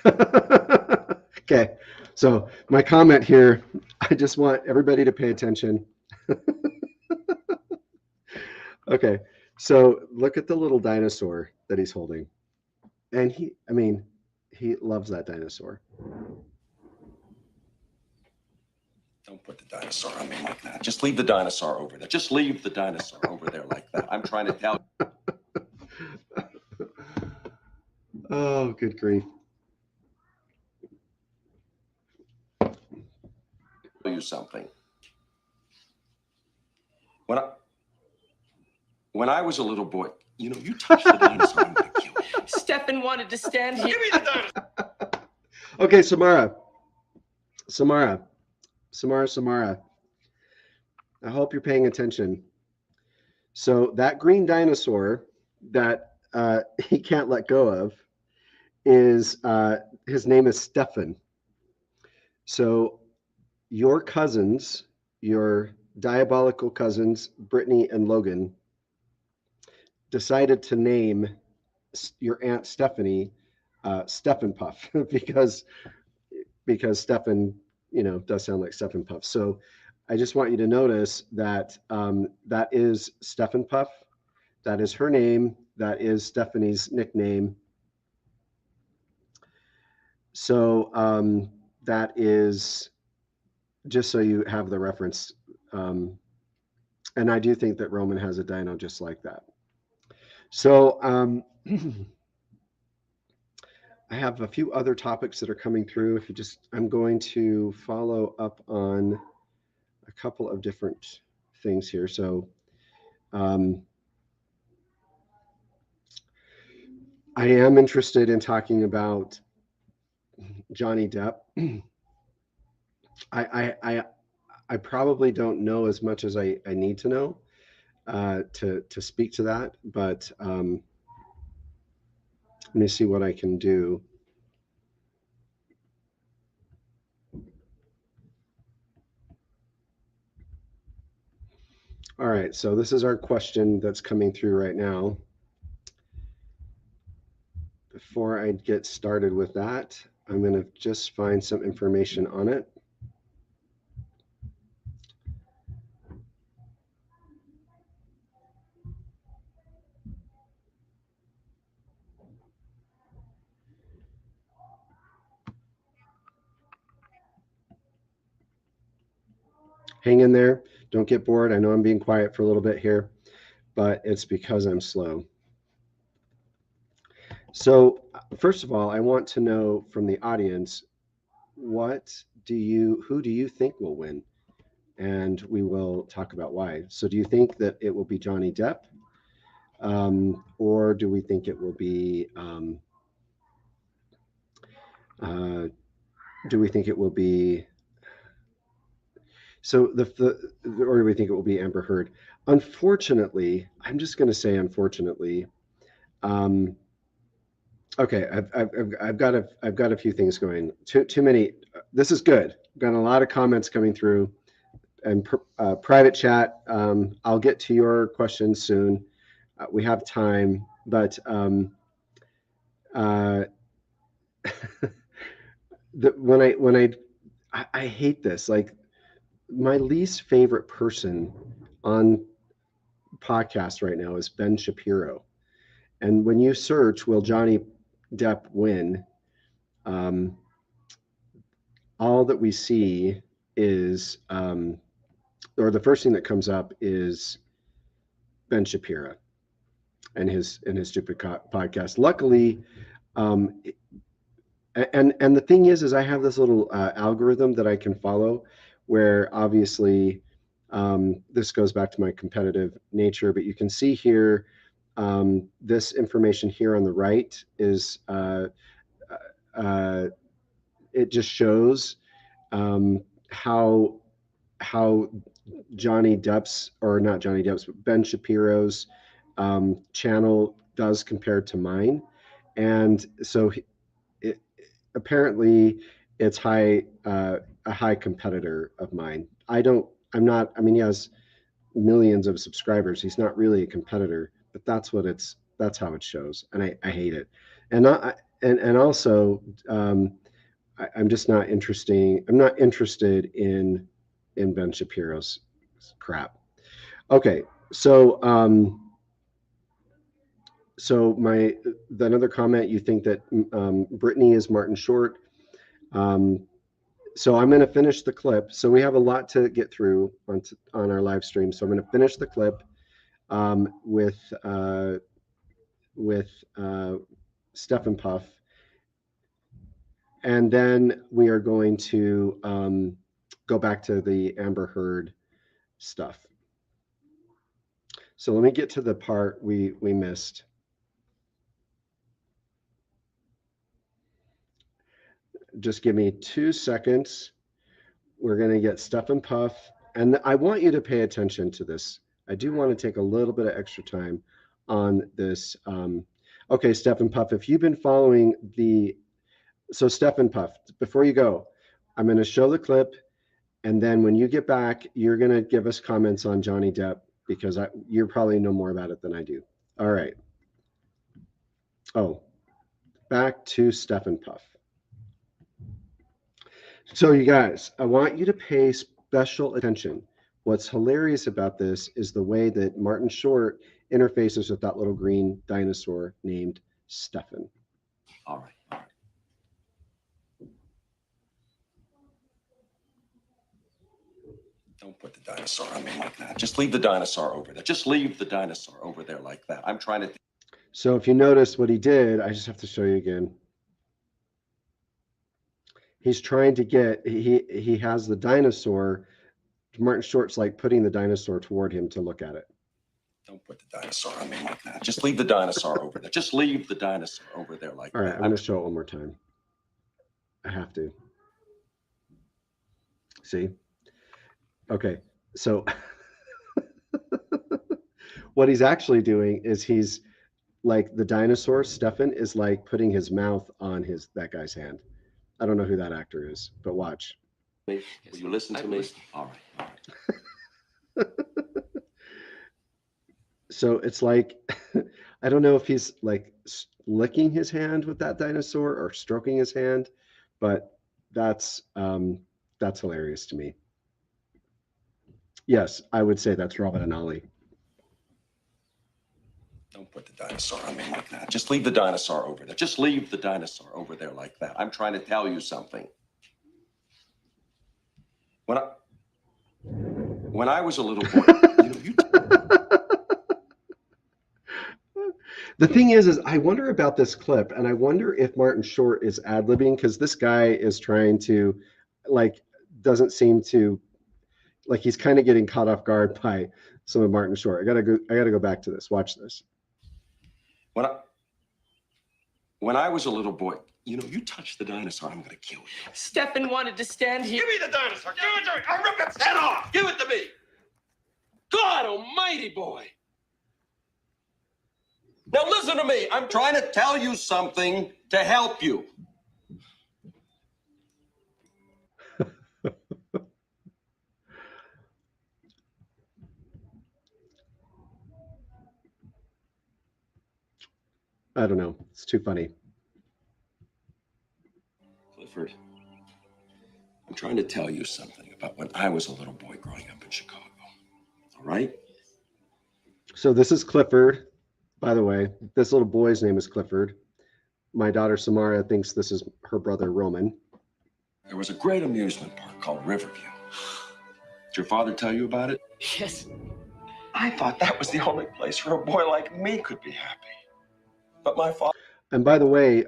right. Okay, so my comment here, I just want everybody to pay attention. Okay, so look at the little dinosaur that he's holding. And he loves that dinosaur. Don't put the dinosaur on me like that. Just leave the dinosaur over there. Just leave the dinosaur over there like that. I'm trying to tell Oh, good grief. you something. When I was a little boy, you know, you touched the dinosaur, I'm gonna kill you. Steffan wanted to stand here. Give me the dinosaur. Okay, Samara. I hope you're paying attention. So that green dinosaur that he can't let go of is his name is Steffan. So your cousins, your diabolical cousins, Brittany and Logan, decided to name your Aunt Stephanie Steffan Puff because Steffan, you know, does sound like Steffan Puff. So I just want you to notice that that is Steffan Puff. That is her name. That is Stephanie's nickname. So that is just so you have the reference. And I do think that Roman has a dino just like that. So I have a few other topics that are coming through. If you just, I'm going to follow up on a couple of different things here. So I am interested in talking about Johnny Depp. I probably don't know as much as I need to know to speak to that, but let me see what I can do. All right, so this is our question that's coming through right now. Before I get started with that, I'm going to just find some information on it. Hang in there. Don't get bored. I know I'm being quiet for a little bit here, but it's because I'm slow. So first of all, I want to know from the audience, who do you think will win? And we will talk about why. So do you think that it will be Johnny Depp? Or do we think it will be, so or do we think it will be Amber Heard? Unfortunately, I'm just going to say unfortunately. Okay, I've got a few things going. Too many. This is good. I've got a lot of comments coming through, and private chat. I'll get to your questions soon. We have time, but when I hate this. Like, my least favorite person on podcast right now is Ben Shapiro. And when you search, will Johnny Depp win? All that we see is, or the first thing that comes up is Ben Shapiro and his stupid podcast. Luckily, and the thing is I have this little algorithm that I can follow, where obviously this goes back to my competitive nature, but you can see here, this information here on the right is it just shows how Johnny Depp's, or not Johnny Depp's, but Ben Shapiro's channel does compared to mine. And so apparently it's a high competitor of mine. I'm not, I mean, he has millions of subscribers. He's not really a competitor, but that's how it shows. And I hate it. And also, I'm just not I'm not interested in Ben Shapiro's crap. Okay, so another comment, you think that Brittany is Martin Short. So I'm going to finish the clip. So we have a lot to get through on our live stream. So I'm going to finish the clip with Steffan Puff, and then we are going to go back to the Amber Heard stuff. So let me get to the part we missed. Just give me 2 seconds. We're going to get Steffan Puff. And I want you to pay attention to this. I do want to take a little bit of extra time on this. Okay, Steffan Puff, if you've been following so Steffan Puff, before you go, I'm going to show the clip. And then when you get back, you're going to give us comments on Johnny Depp, because you probably know more about it than I do. All right. Oh, back to Steffan Puff. So you guys, I want you to pay special attention. What's hilarious about this is the way that Martin Short interfaces with that little green dinosaur named Steffan. All right. All right. Don't put the dinosaur on me like that. Just leave the dinosaur over there. Just leave the dinosaur over there like that. I'm trying to... So if you notice what he did, I just have to show you again. He's trying to get, he has the dinosaur. Martin Short's like putting the dinosaur toward him to look at it. Don't put the dinosaur on me like that. Just leave the dinosaur over there. Just leave the dinosaur over there like that. All right, I'm going to show it one more time. I have to. See? Okay, so what he's actually doing is he's like, the dinosaur, Steffan, is like putting his mouth on that guy's hand. I don't know who that actor is, but watch. Will you listen to me? All right. All right. So it's like, I don't know if he's like licking his hand with that dinosaur or stroking his hand, but that's hilarious to me. Yes, I would say that's Robin and Ollie. Don't put the dinosaur on me like that. Just leave the dinosaur over there. Just leave the dinosaur over there like that. I'm trying to tell you something. When I was a little boy, The thing is I wonder about this clip, and I wonder if Martin Short is ad-libbing, because this guy is trying to, like, doesn't seem to, like, he's kind of getting caught off guard by some of Martin Short. I gotta go back to this. Watch this. When I was a little boy, you touch the dinosaur, I'm gonna kill you. Steffan wanted to stand here. Give me the dinosaur. Give it to me. I'll rip its head off. Give it to me. God almighty, boy. Now listen to me. I'm trying to tell you something to help you. I don't know. It's too funny. Clifford, I'm trying to tell you something about when I was a little boy growing up in Chicago. All right? So this is Clifford. By the way, this little boy's name is Clifford. My daughter Samara thinks this is her brother Roman. There was a great amusement park called Riverview. Did your father tell you about it? Yes. I thought that was the only place where a boy like me could be happy. But my father... And by the way,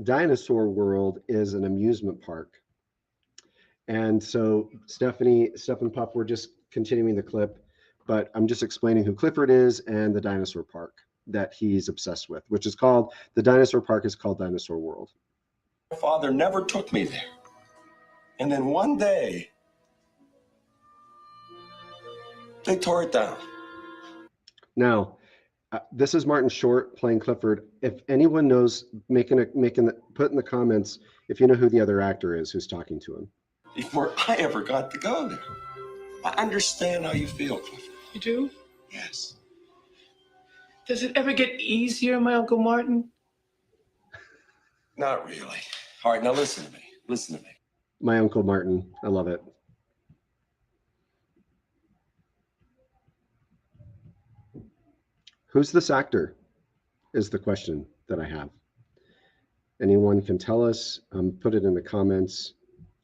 Dinosaur World is an amusement park. And so Steffan Puff, we're just continuing the clip, but I'm just explaining who Clifford is and the dinosaur park that he's obsessed with, which is called, the dinosaur park is called Dinosaur World. My father never took me there. And then one day, They tore it down. Now, this is Martin Short playing Clifford. If anyone knows, put in the comments if you know who the other actor is who's talking to him. Before I ever got to go there. I understand how you feel, Clifford. You do? Yes. Does it ever get easier, my Uncle Martin? Not really. All right, now listen to me. Listen to me. My Uncle Martin. I love it. Who's this actor is the question that I have. Anyone can tell us. Put it in the comments.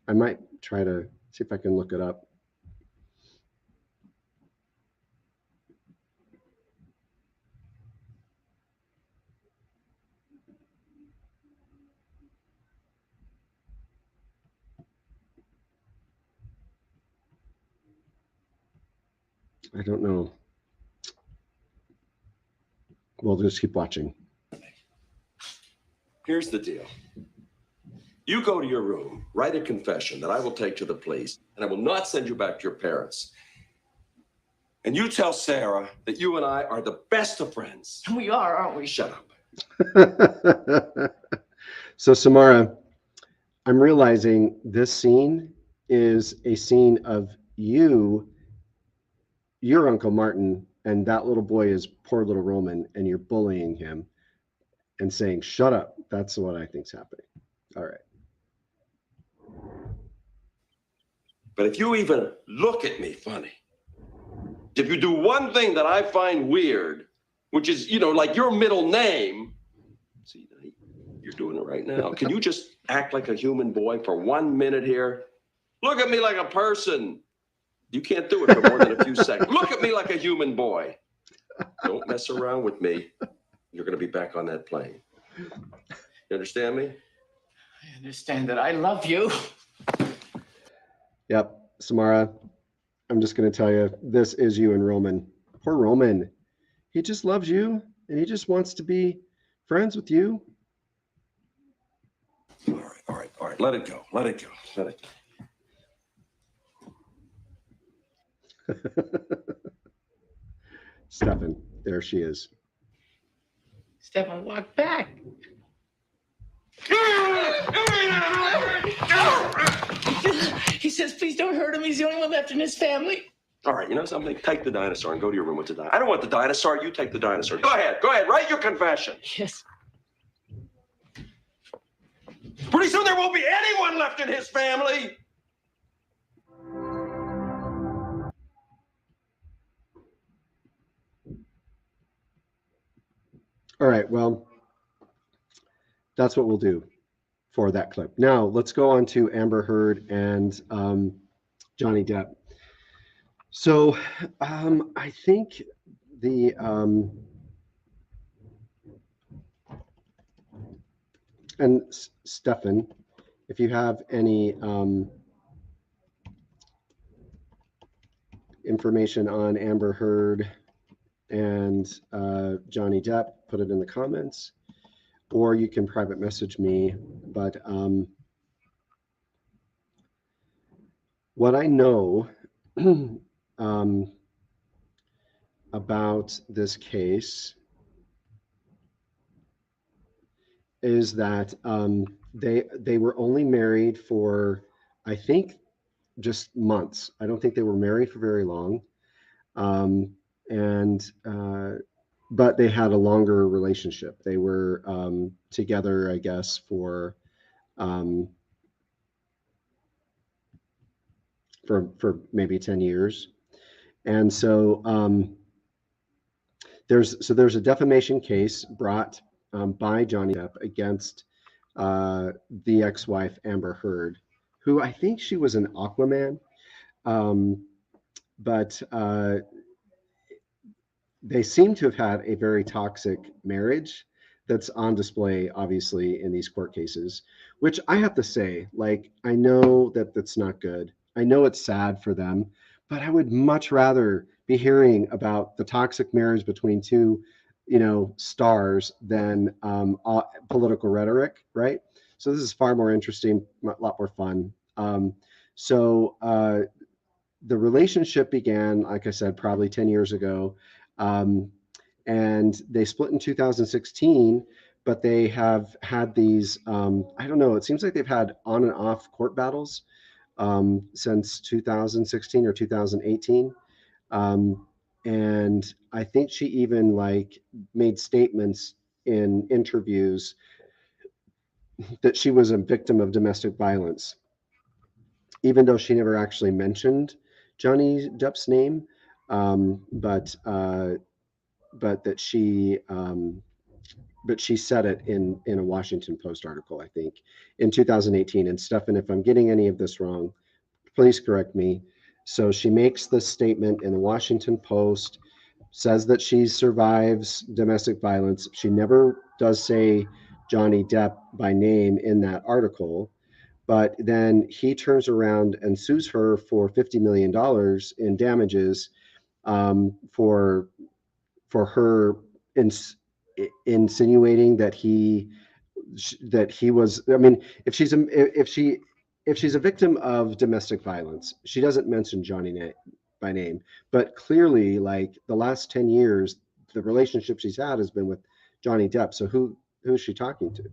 I might try to see if I can look it up. I don't know. We'll just keep watching. Here's the deal. You go to your room, write a confession that I will take to the police, and I will not send you back to your parents. And you tell Sarah that you and I are the best of friends. We are, aren't we? Shut up. So, Samara, I'm realizing this scene is a scene of you, your Uncle Martin, and that little boy is poor little Roman, and you're bullying him and saying, shut up. That's what I think's happening. All right. But if you even look at me funny, if you do one thing that I find weird, which is, you know, like your middle name, see, you're doing it right now. Can you just act like a human boy for 1 minute here? Look at me like a person. You can't do it for more than a few seconds. Look at me like a human boy. Don't mess around with me. You're going to be back on that plane. You understand me? I understand that I love you. Yep. Samara, I'm just going to tell you, this is you and Roman. Poor Roman. He just loves you, and he just wants to be friends with you. All right. Let it go. Let it go. Let it go. Steffan, there she is. Steffan, walk back. He says, please don't hurt him. He's the only one left in his family. All right, you know something? Take the dinosaur and go to your room with the dinosaur. I don't want the dinosaur. You take the dinosaur. Go ahead. Write your confession. Yes. Pretty soon there won't be anyone left in his family. All right, well, that's what we'll do for that clip. Now, let's go on to Amber Heard and Johnny Depp. So I think the and Steffan, if you have any information on Amber Heard and Johnny Depp, put it in the comments, or you can private message me. But what I know about this case is that they were only married for, I think, just months. I don't think they were married for very long. But they had a longer relationship. They were together, I guess, for maybe 10 years. And so there's a defamation case brought by Johnny Depp against the ex-wife Amber Heard, who I think she was an Aquaman, but they seem to have had a very toxic marriage that's on display, obviously, in these court cases, which I have to say, like, I know that that's not good. I know it's sad for them, but I would much rather be hearing about the toxic marriage between two, stars than political rhetoric, right? So this is far more interesting, a lot more fun. the relationship began, like I said, probably 10 years ago. Um, and they split in 2016, but they have had these, I don't know, it seems like they've had on and off court battles since 2016 or 2018. Um, and I think she even like made statements in interviews that she was a victim of domestic violence, even though she never actually mentioned Johnny Depp's name. But that she said it in a Washington Post article, I think, in 2018. And Stefan, if I'm getting any of this wrong, please correct me. So she makes this statement in the Washington Post, says that she survives domestic violence. She never does say Johnny Depp by name in that article, but then he turns around and sues her for $50 million in damages, for her insinuating that he was. I mean, if she's a victim of domestic violence, she doesn't mention Johnny by name, but clearly, like the last 10 years, the relationship she's had has been with Johnny Depp. So who's she talking to?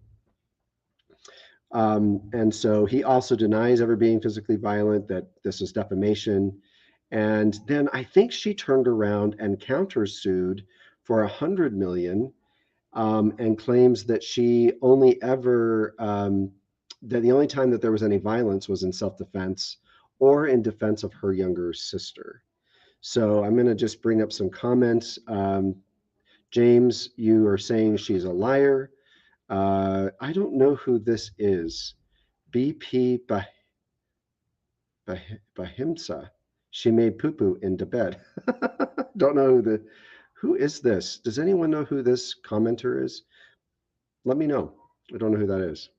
And so he also denies ever being physically violent, that this is defamation. And then I think she turned around and countersued for 100 million, and claims that she only ever that the only time that there was any violence was in self-defense or in defense of her younger sister. So I'm going to just bring up some comments. James, you are saying she's a liar. I don't know who this is. BP Bahimsa. She made poo poo into bed. Don't know who is this? Does anyone know who this commenter is? Let me know. I don't know who that is.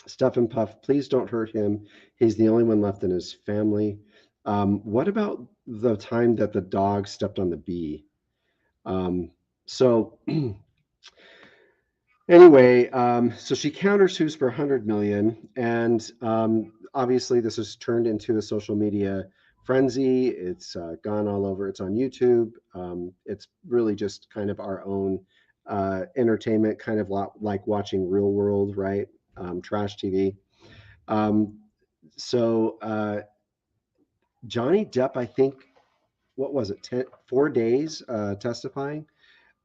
Stefan Puff, please don't hurt him. He's the only one left in his family. What about the time that the dog stepped on the bee? So anyway, so she countersues for 100 million, and obviously this has turned into a social media frenzy. It's gone all over. It's on YouTube. It's really just kind of our own entertainment, kind of like watching Real World, right? Trash TV. Um, so Johnny Depp, I think, what was it, 4 days testifying.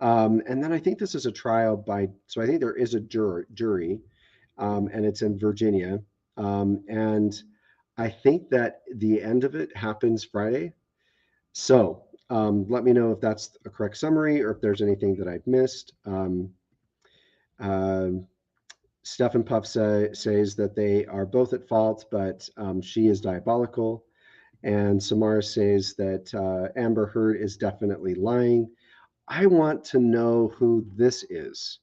And then I think this is a trial so I think there is a jury, and it's in Virginia. And I think that the end of it happens Friday. So let me know if that's a correct summary or if there's anything that I've missed. Uh, Stefan Puff says that they are both at fault, but she is diabolical. And Samara says that Amber Heard is definitely lying. I want to know who this is.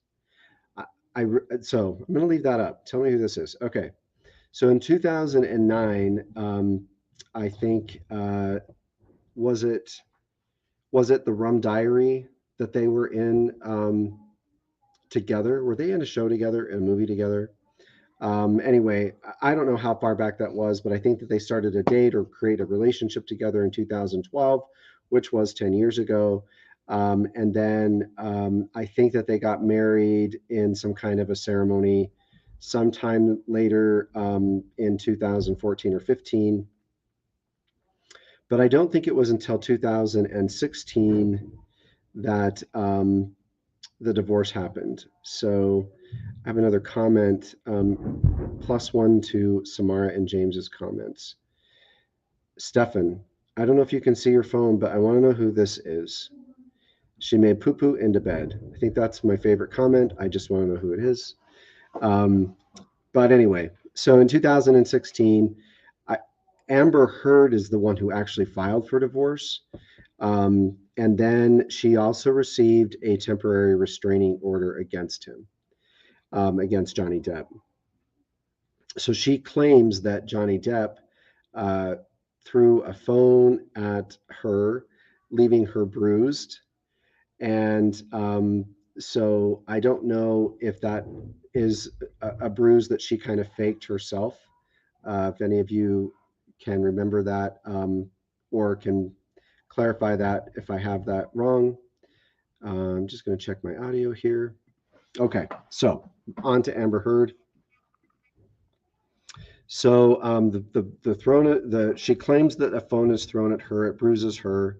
So I'm going to leave that up. Tell me who this is. Okay. So in 2009, I think, was it the Rum Diary that they were in together? Were they in a show together, in a movie together? Anyway, I don't know how far back that was, but I think that they started a date or create a relationship together in 2012, which was 10 years ago. And then I think that they got married in some kind of a ceremony sometime later, in 2014 or 15. But I don't think it was until 2016 that the divorce happened. So I have another comment, +1 to Samara and James's comments. Stefan, I don't know if you can see your phone, but I want to know who this is. She made poo poo into bed. I think that's my favorite comment. I just want to know who it is. But anyway, so in 2016, Amber Heard is the one who actually filed for divorce. And then she also received a temporary restraining order against him, against Johnny Depp. So she claims that Johnny Depp threw a phone at her, leaving her bruised. And so I don't know if that is a bruise that she kind of faked herself. If any of you can remember that or can clarify that if I have that wrong. I'm just going to check my audio here. Okay, so on to Amber Heard. So she claims that a phone is thrown at her, it bruises her,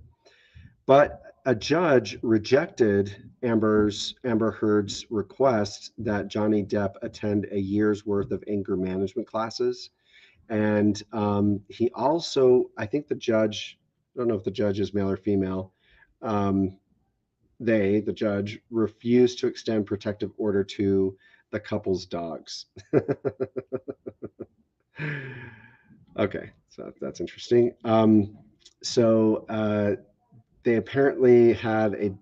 but a judge rejected Amber Heard's request that Johnny Depp attend a year's worth of anger management classes. And he also, I think the judge, I don't know if the judge is male or female, the judge, refused to extend protective order to the couple's dogs. Okay, so that's interesting. They apparently had a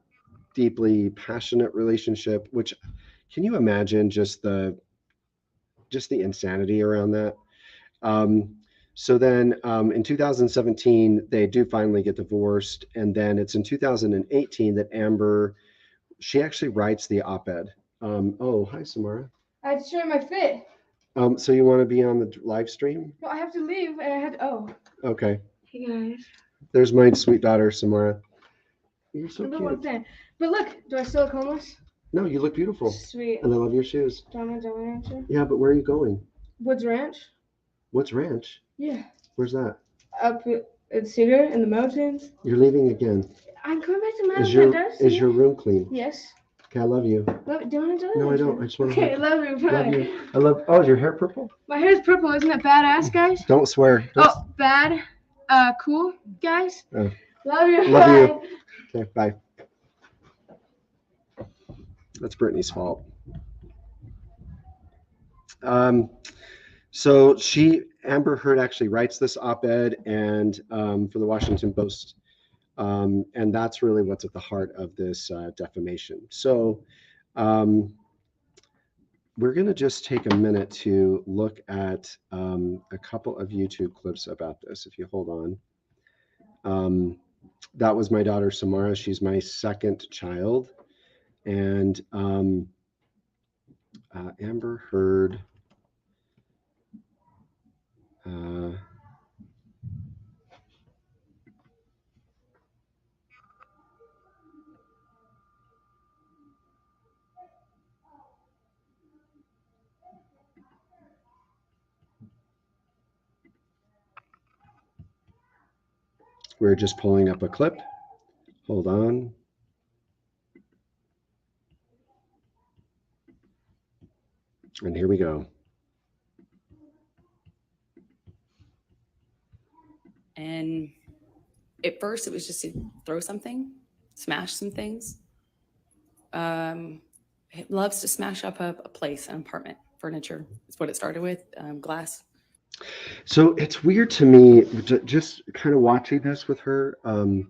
deeply passionate relationship, which, can you imagine just the insanity around that? So then in 2017, they do finally get divorced. And then it's in 2018 that Amber, she actually writes the op-ed. Oh, hi, Samara. I had to show you my fit. So you want to be on the live stream? No, I have to leave, and I had to, oh. Okay. Hey, guys. There's my sweet daughter, Samara. You're so Number one cute. fan. But look, do I still look homeless? No, you look beautiful. Sweet. And I love your shoes. Diamond Rancher? Yeah, but where are you going? Woods Ranch? What's ranch? Yeah. Where's that? Up at Cedar in the mountains. You're leaving again. I'm coming back to Mountain. Is your room clean? Yes. Okay, I love you. Love, do you want to do it? No, I don't. I just want to. Okay, I love you. Bye. Love you. I love. Oh, is your hair purple? My hair's purple. Isn't that badass, guys? Don't swear. Oh, bad. Cool, guys. Oh. Love you. Love Bye. you. Okay, bye. That's Brittany's fault. So Amber Heard actually writes this op-ed and for the Washington Post, and that's really what's at the heart of this defamation. So we're going to just take a minute to look at a couple of YouTube clips about this. If you hold on. That was my daughter, Samara. She's my second child. And Amber Heard. We're just pulling up a clip. Hold on. And here we go. And at first it was just to throw something, smash some things. It loves to smash up a place, an apartment, furniture. That's what it started with, glass. So it's weird to me, just kind of watching this with her. I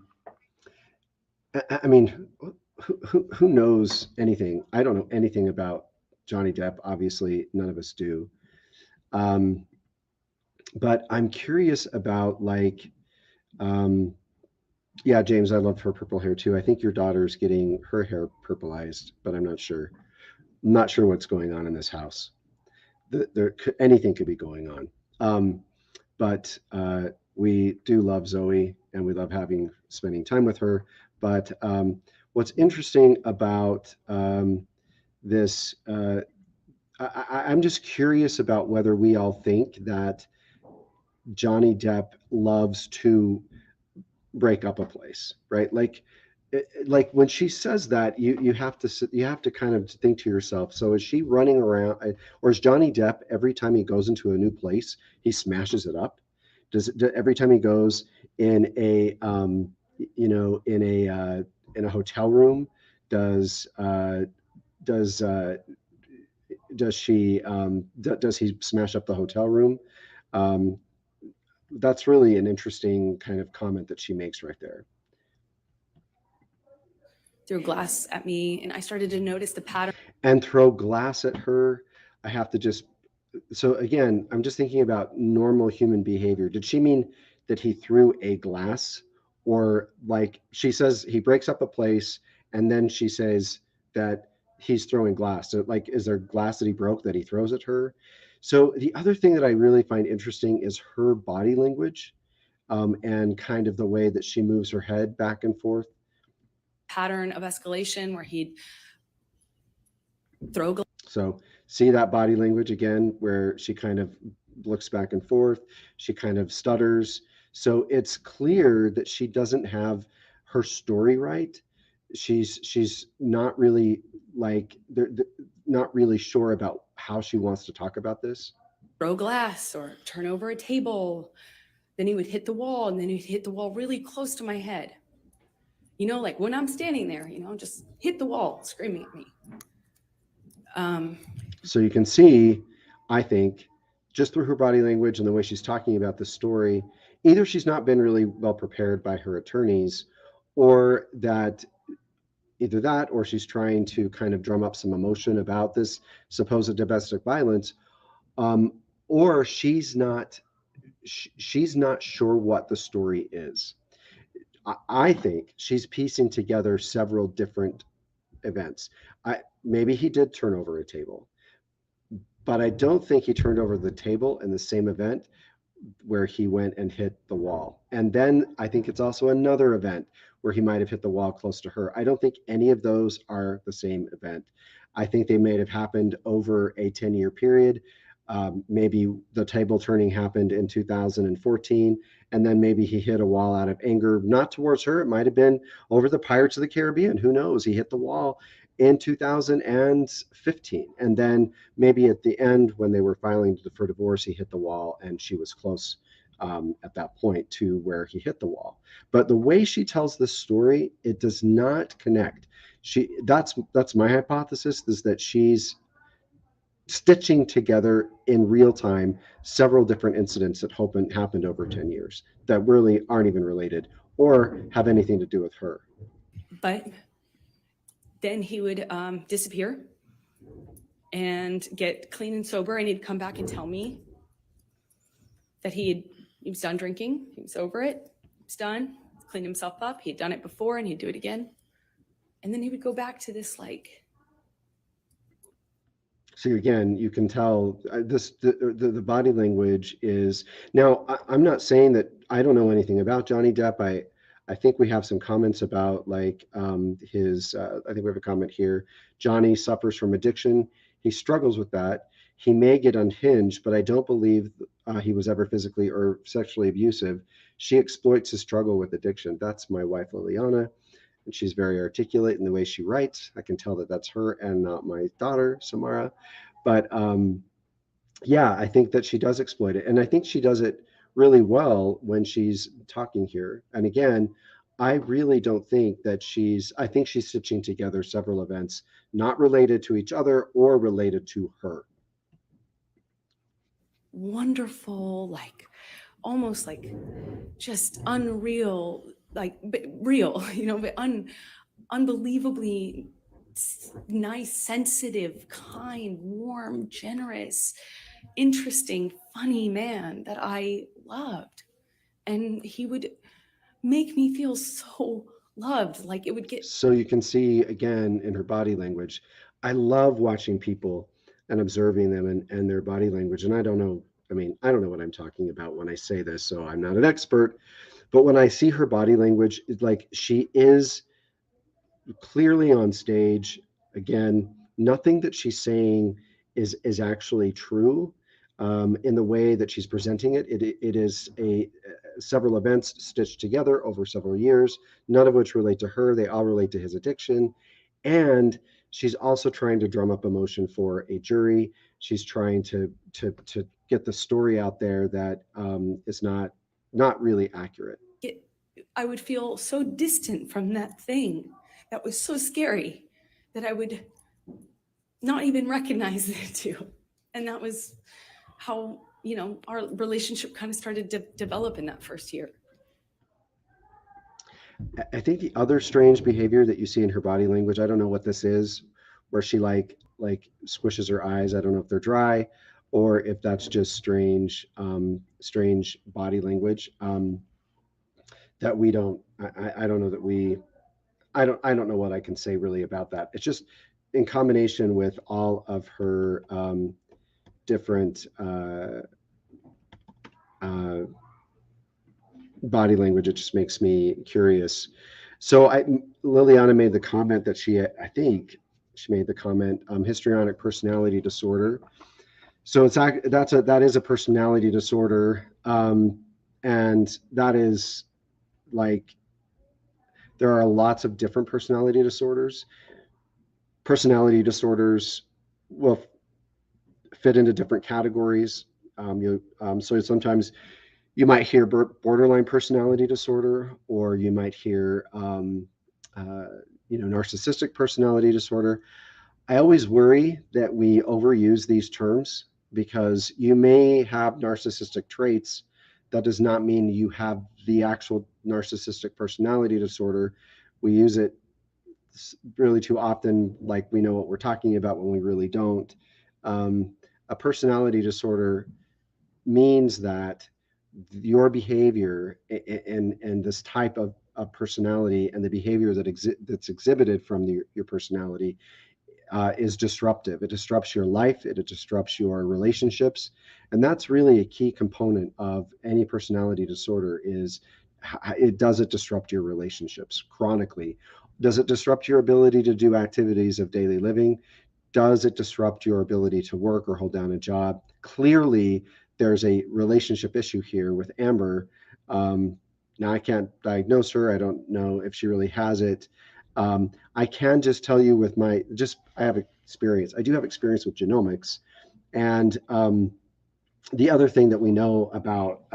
mean, who knows anything? I don't know anything about Johnny Depp. Obviously, none of us do. But I'm curious about, like, yeah, James, I love her purple hair too. I think your daughter's getting her hair purpleized, but I'm not sure. I'm not sure what's going on in this house. Anything could be going on. But we do love Zoe and we love spending time with her. But what's interesting about this, I'm just curious about whether we all think that Johnny Depp loves to break up a place, right? Like when she says that, you have to kind of think to yourself, so is she running around, or is Johnny Depp, every time he goes into a new place, he smashes it up? Every time he goes in a in a hotel room, does he smash up the hotel room? That's really an interesting kind of comment that she makes right there. Threw glass at me, and I started to notice the pattern. And throw glass at her. I have to just, so again, I'm just thinking about normal human behavior. Did she mean that he threw a glass? Or, like, she says he breaks up a place, and then she says that he's throwing glass. So, like, is there glass that he broke that he throws at her? So the other thing that I really find interesting is her body language, and kind of the way that she moves her head back and forth. Pattern of escalation where he'd throw So see that body language again, where she kind of looks back and forth, she kind of stutters. So it's clear that she doesn't have her story right. She's not really like they're not really sure about how she wants to talk about this. throw glass or turn over a table. Then he would hit the wall, and then he'd hit the wall really close to my head. You know, like when I'm standing there, you know, just hit the wall, screaming at me. So you can see, I think, just through her body language and the way she's talking about the story, either she's not been really well prepared by her attorneys, or that either that, or she's trying to kind of drum up some emotion about this supposed domestic violence, um, or she's not sure what the story is. I think she's piecing together several different events. Maybe he did turn over a table, but I don't think he turned over the table in the same event where he went and hit the wall. And then I think it's also another event where he might have hit the wall close to her. I don't think any of those are the same event. I think they may have happened over a 10-year period. Maybe the table turning happened in 2014, and then maybe he hit a wall out of anger, not towards her. It might have been over the Pirates of the Caribbean. Who knows? He hit the wall in 2015. And then maybe at the end, when they were filing for divorce, he hit the wall and she was close at that point to where he hit the wall. But the way she tells this story, it does not connect. That's my hypothesis, is that she's stitching together in real time several different incidents that happened over 10 years that really aren't even related or have anything to do with her. But then he would disappear and get clean and sober, and he'd come back and tell me that he was done drinking, he was over it, he was done, cleaned himself up, he'd done it before, and he'd do it again. And then he would go back to this like. So again, you can tell the body language is now. I'm not saying that I don't know anything about Johnny Depp. I think we have some comments about like his. I think we have a comment here. Johnny suffers from addiction. He struggles with that. He may get unhinged, but I don't believe he was ever physically or sexually abusive. She exploits his struggle with addiction. That's my wife, Liliana. And she's very articulate in the way she writes. I can tell that that's her and not my daughter, Samara. But yeah, I think that she does exploit it. And I think she does it really well when she's talking here. And again, I really don't think that I think she's stitching together several events not related to each other or related to her. Wonderful, like almost like just unreal, like real, you know, but unbelievably nice, sensitive, kind, warm, generous, interesting, funny man that I loved. And he would make me feel so loved, like it would get. So you can see again in her body language. I love watching people and observing them and their body language. And I don't know what I'm talking about when I say this, so I'm not an expert. But when I see her body language, it's like she is clearly on stage. Again, nothing that she's saying is actually true in the way that she's presenting it. It is several events stitched together over several years, none of which relate to her. They all relate to his addiction. And she's also trying to drum up emotion for a jury. She's trying to get the story out there that is not really accurate. I would feel so distant from that thing that was so scary that I would not even recognize it too. And that was how, you know, our relationship kind of started to develop in that first year. I think the other strange behavior that you see in her body language, I don't know what this is, where she like squishes her eyes. I don't know if they're dry or if that's just strange body language that we don't. I don't know that we. I don't know what I can say really about that. It's just in combination with all of her different body language. It just makes me curious. So Liliana made the comment that I think she made the comment, histrionic personality disorder. So that is a personality disorder, and that is like, there are lots of different personality disorders. Personality disorders will fit into different categories. So sometimes you might hear borderline personality disorder, or you might hear, narcissistic personality disorder. I always worry that we overuse these terms, because you may have narcissistic traits. That does not mean you have the actual narcissistic personality disorder. We use it really too often, like we know what we're talking about when we really don't. A personality disorder means that your behavior and this type of personality, and the behavior that's exhibited from your personality is disruptive. It disrupts your life. It disrupts your relationships. And that's really a key component of any personality disorder, is does it disrupt your relationships chronically? Does it disrupt your ability to do activities of daily living? Does it disrupt your ability to work or hold down a job? Clearly, there's a relationship issue here with Amber. Now, I can't diagnose her. I don't know if she really has it. I can just tell you with I have experience. I do have experience with genomics. And the other thing that we know about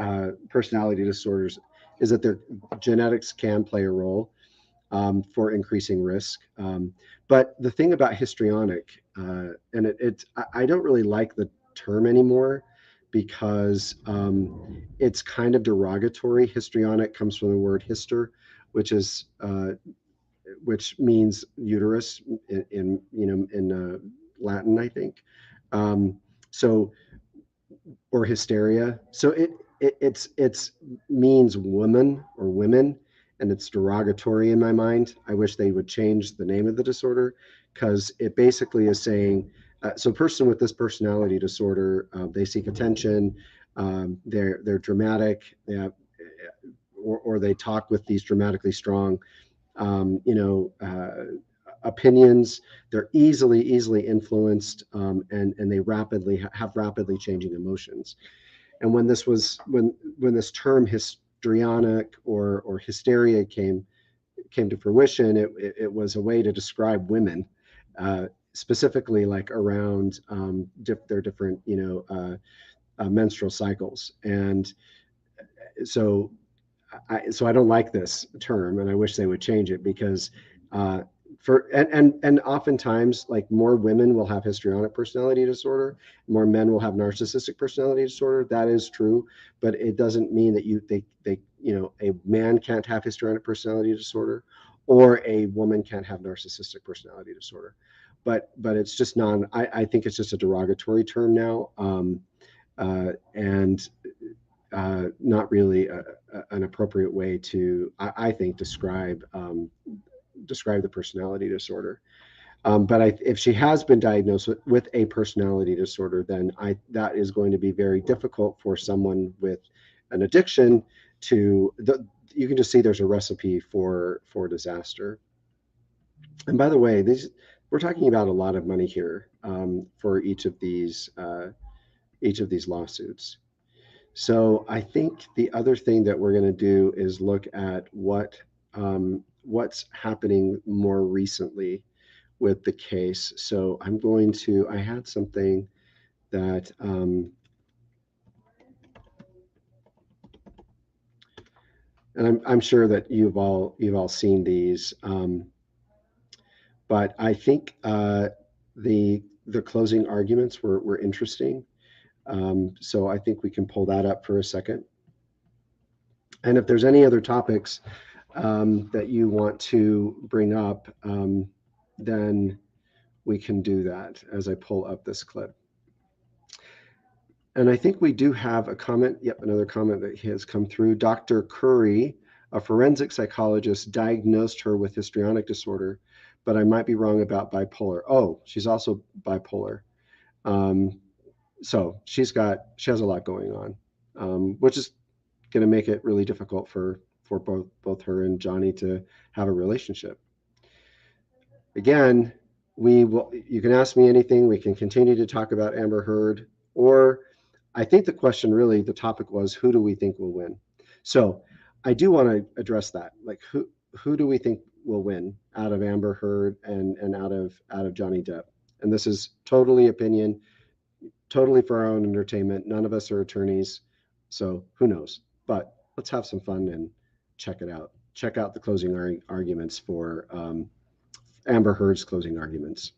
personality disorders is that their genetics can play a role for increasing risk. But the thing about histrionic, and I don't really like the term anymore, because it's kind of derogatory. Histrionic comes from the word hister, which means uterus in Latin, I think. Or hysteria. So it means woman or women, and it's derogatory in my mind. I wish they would change the name of the disorder, because it basically is saying, so a person with this personality disorder, they seek attention, they're dramatic, or they talk with these dramatically strong opinions. They're easily influenced, and they have rapidly changing emotions. And when this term histrionic or hysteria came to fruition, it was a way to describe women, specifically like around their different menstrual cycles. And so I don't like this term, and I wish they would change it, because and oftentimes, like, more women will have histrionic personality disorder, more men will have narcissistic personality disorder. That is true, but it doesn't mean that a man can't have histrionic personality disorder, or a woman can't have narcissistic personality disorder. But it's just I think it's just a derogatory term now, and not really an appropriate way to, I think, describe the personality disorder. But if she has been diagnosed with a personality disorder, then that is going to be very difficult for someone with an addiction you can just see there's a recipe for disaster. And by the way, we're talking about a lot of money here for each of these lawsuits. So I think the other thing that we're going to do is look at what's happening more recently with the case. So I had something that and I'm sure that you've all seen these, but I think the closing arguments were interesting. So I think we can pull that up for a second. And if there's any other topics that you want to bring up, then we can do that as I pull up this clip. And I think we do have a comment. Yep, another comment that has come through. Dr. Curry, a forensic psychologist, diagnosed her with histrionic disorder, but I might be wrong about bipolar. Oh, she's also bipolar. So she has a lot going on, which is going to make it really difficult for both her and Johnny to have a relationship. Again, you can ask me anything. We can continue to talk about Amber Heard, or I think the question really, the topic was, who do we think will win? So I do want to address that. Like, who do we think will win out of Amber Heard and out of Johnny Depp? And this is totally opinion, totally for our own entertainment. None of us are attorneys, so who knows? But let's have some fun and check it out. Check out the closing arguments for Amber Heard's closing arguments.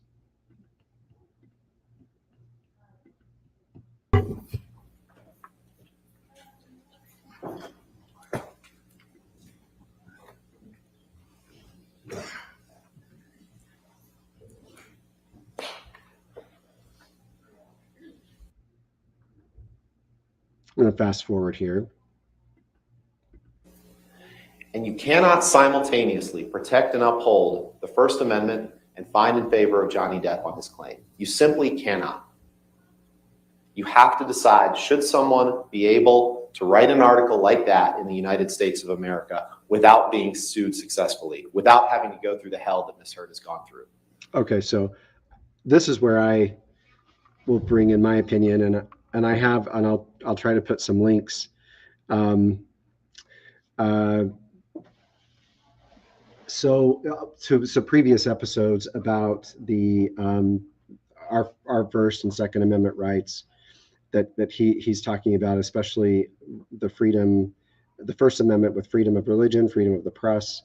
I'm going to fast forward here. And you cannot simultaneously protect and uphold the First Amendment and find in favor of Johnny Depp on his claim. You simply cannot. You have to decide, should someone be able to write an article like that in the United States of America without being sued successfully, without having to go through the hell that Ms. Heard has gone through? Okay, so this is where I will bring in my opinion, and I'll try to put some links. So to some previous episodes about the our First and Second Amendment rights that he's talking about, especially the First Amendment with freedom of religion, freedom of the press,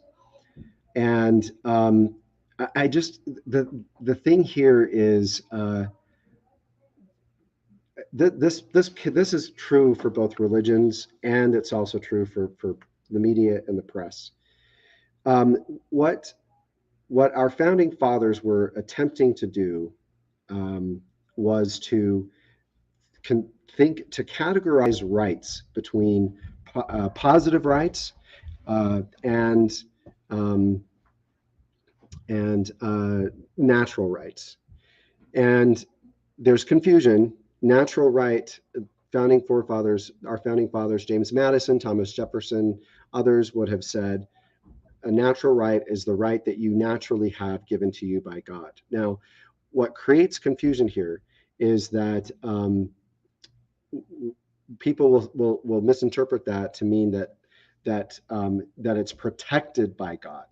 and I just the thing here is this is true for both religions, and it's also true for the media and the press. What our founding fathers were attempting to do was to categorize rights between positive rights and natural rights. And there's confusion. Natural right, our founding fathers, James Madison, Thomas Jefferson, others would have said, a natural right is the right that you naturally have given to you by God. Now, what creates confusion here is that people will misinterpret that to mean that it's protected by God,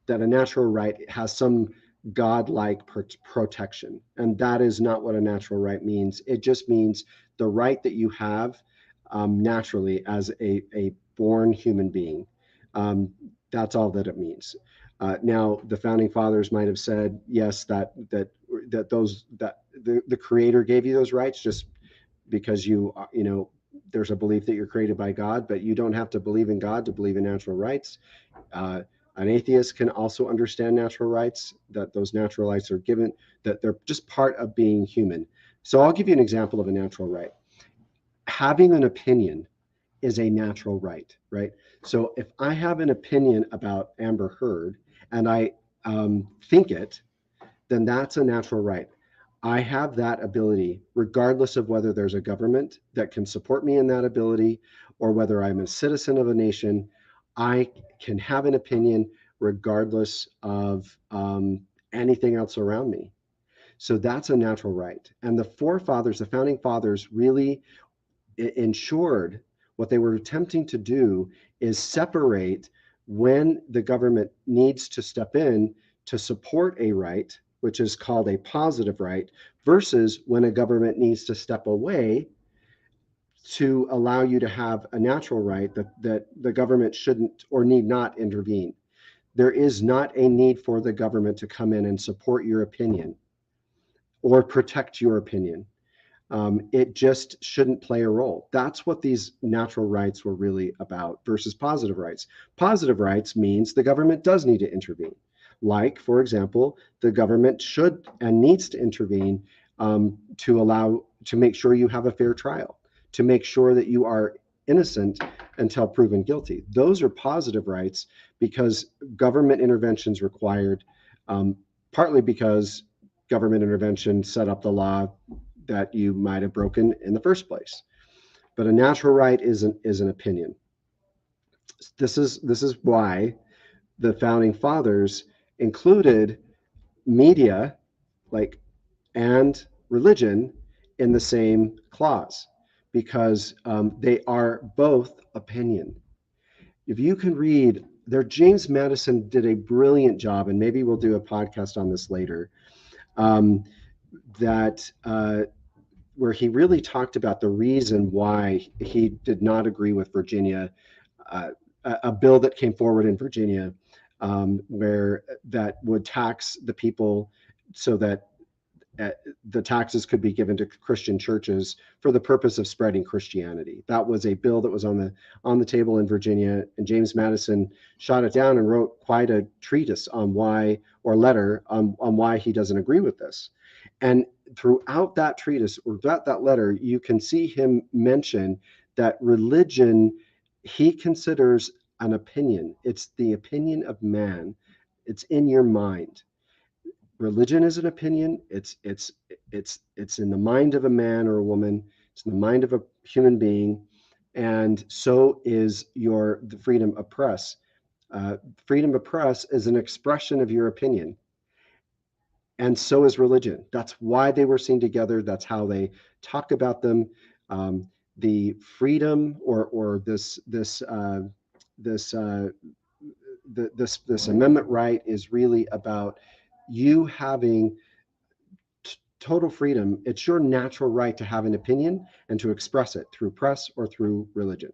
that a natural right has some God-like protection, and that is not what a natural right means. It just means the right that you have naturally as a born human being. That's all that it means. Now, the founding fathers might have said, yes, that the Creator gave you those rights just because there's a belief that you're created by God, but you don't have to believe in God to believe in natural rights. An atheist can also understand natural rights, that those natural rights are given, that they're just part of being human. So I'll give you an example of a natural right. Having an opinion is a natural right, right? So if I have an opinion about Amber Heard and I think it, then that's a natural right. I have that ability, regardless of whether there's a government that can support me in that ability or whether I'm a citizen of a nation. I can have an opinion regardless of anything else around me. So that's a natural right. And the founding fathers really ensured what they were attempting to do is separate when the government needs to step in to support a right, which is called a positive right, versus when a government needs to step away to allow you to have a natural right that the government shouldn't or need not intervene. There is not a need for the government to come in and support your opinion or protect your opinion. It just shouldn't play a role. That's what these natural rights were really about versus positive rights. Positive rights means the government does need to intervene. Like, for example, the government should and needs to intervene to make sure you have a fair trial, to make sure that you are innocent until proven guilty. Those are positive rights because government intervention is required, partly because government intervention set up the law that you might have broken in the first place. But a natural right is an opinion. This is why the founding fathers included media, like, and religion in the same clause, because they are both opinion. If you can read there, James Madison did a brilliant job, and maybe we'll do a podcast on this later, that where he really talked about the reason why he did not agree with Virginia, a bill that came forward in Virginia, where that would tax the people so that the taxes could be given to Christian churches for the purpose of spreading Christianity. That was a bill that was on the table in Virginia, and James Madison shot it down and wrote quite a treatise on why, or letter on why he doesn't agree with this. And throughout that treatise, or that letter, you can see him mention that religion he considers an opinion. It's the opinion of man. It's in your mind. Religion is an opinion. It's in the mind of a man or a woman. It's in the mind of a human being, and so is the freedom of press. Freedom of press is an expression of your opinion, and so is religion. That's why they were seen together. That's how they talk about them. The freedom, or this amendment right is really about you having total freedom. It's your natural right to have an opinion and to express it through press or through religion.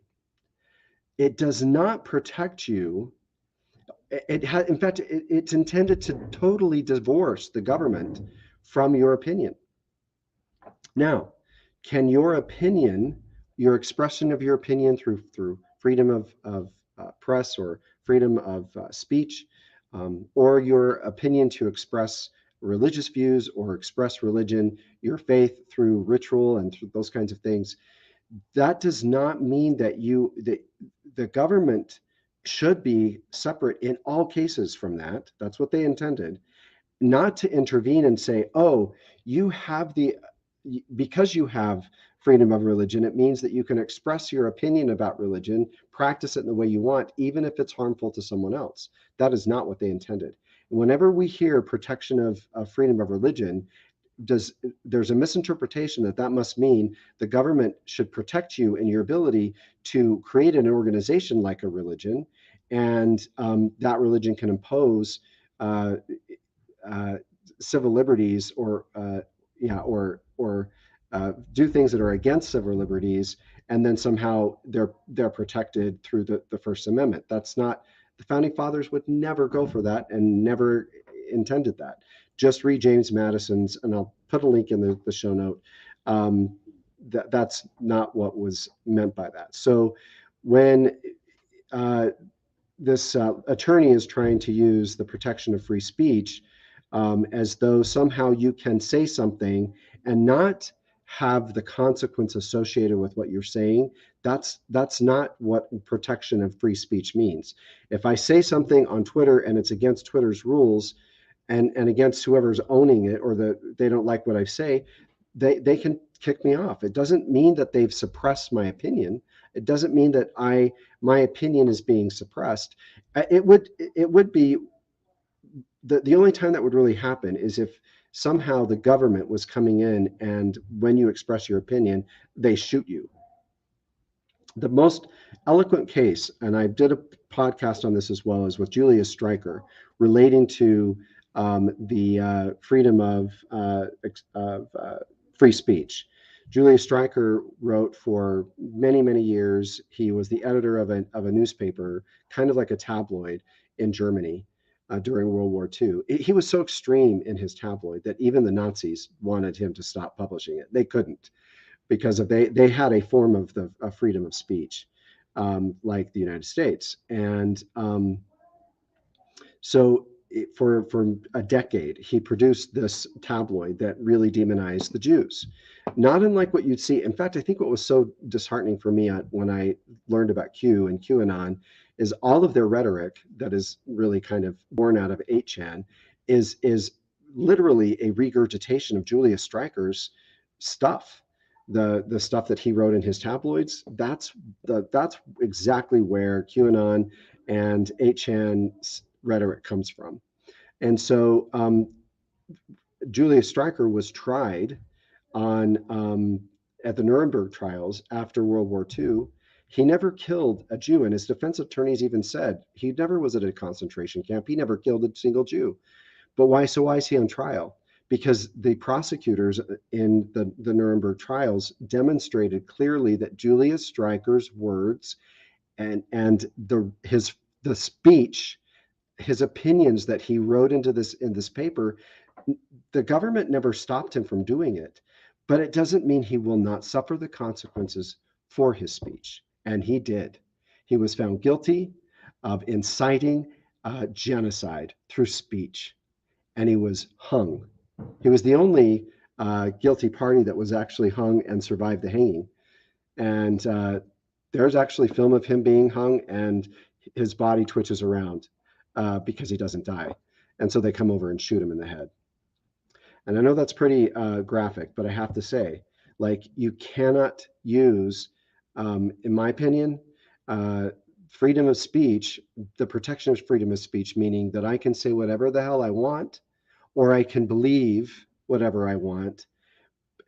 It does not protect you. In fact, it's intended to totally divorce the government from your opinion. Now, can your opinion, your expression of your opinion through freedom of press or freedom of speech, or your opinion to express religious views or express religion, your faith through ritual and through those kinds of things, that does not mean that the government should be separate in all cases from that. That's what they intended, not to intervene and say, oh, because you have freedom of religion, it means that you can express your opinion about religion, practice it in the way you want, even if it's harmful to someone else. That is not what they intended. Whenever we hear protection of freedom of religion, there's a misinterpretation that must mean the government should protect you in your ability to create an organization like a religion, and that religion can impose civil liberties or do things that are against civil liberties, and then somehow they're protected through the First Amendment. That's not, the founding fathers would never go for that and never intended that. Just read James Madison's, and I'll put a link in the show note. That's not what was meant by that. So when this attorney is trying to use the protection of free speech as though somehow you can say something and not have the consequence associated with what you're saying, that's not what protection of free speech means. If I say something on Twitter and it's against Twitter's rules and against whoever's owning it, or they don't like what I say, they can kick me off. It doesn't mean that they've suppressed my opinion. It doesn't mean that my opinion is being suppressed. It would be the only time that would really happen is if somehow the government was coming in, and when you express your opinion, they shoot you. The most eloquent case, and I did a podcast on this as well, is with Julius Streicher, relating to the freedom of free speech. Julius Streicher wrote for many, many years. He was the editor of a newspaper, kind of like a tabloid in Germany during World War II. He was so extreme in his tabloid that even the Nazis wanted him to stop publishing it. They couldn't, because they had a form of the freedom of speech, like the United States. And so for a decade, he produced this tabloid that really demonized the Jews. Not unlike what you'd see. In fact, I think what was so disheartening for me when I learned about Q and QAnon is all of their rhetoric that is really kind of born out of 8chan is literally a regurgitation of Julius Streicher's stuff, the stuff that he wrote in his tabloids. That's exactly where QAnon and 8chan's rhetoric comes from. And so Julius Streicher was tried on at the Nuremberg trials after World War II. He never killed a Jew, and his defense attorneys even said he never was at a concentration camp. He never killed a single Jew. But why? So why is he on trial? Because the prosecutors in the Nuremberg trials demonstrated clearly that Julius Streicher's words and the speech, his opinions that he wrote in this paper, the government never stopped him from doing it. But it doesn't mean he will not suffer the consequences for his speech. And he did. He was found guilty of inciting genocide through speech, and he was hung. He was the only guilty party that was actually hung and survived the hanging. And there's actually film of him being hung, and his body twitches around because he doesn't die. And so they come over and shoot him in the head. And I know that's pretty graphic, but I have to say, like, you cannot use, in my opinion, freedom of speech, the protection of freedom of speech, meaning that I can say whatever the hell I want, or I can believe whatever I want,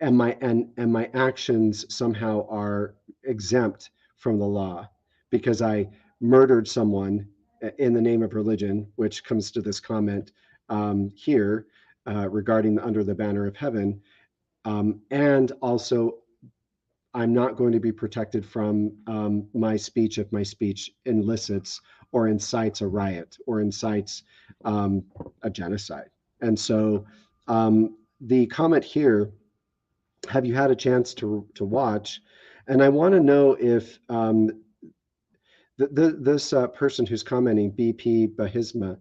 and my actions somehow are exempt from the law because I murdered someone in the name of religion, which comes to this comment here regarding Under the Banner of Heaven, and also I'm not going to be protected from my speech if my speech elicits or incites a riot or incites a genocide. And so the comment here, have you had a chance to watch? And I want to know if this person who's commenting, BP Bahimasa,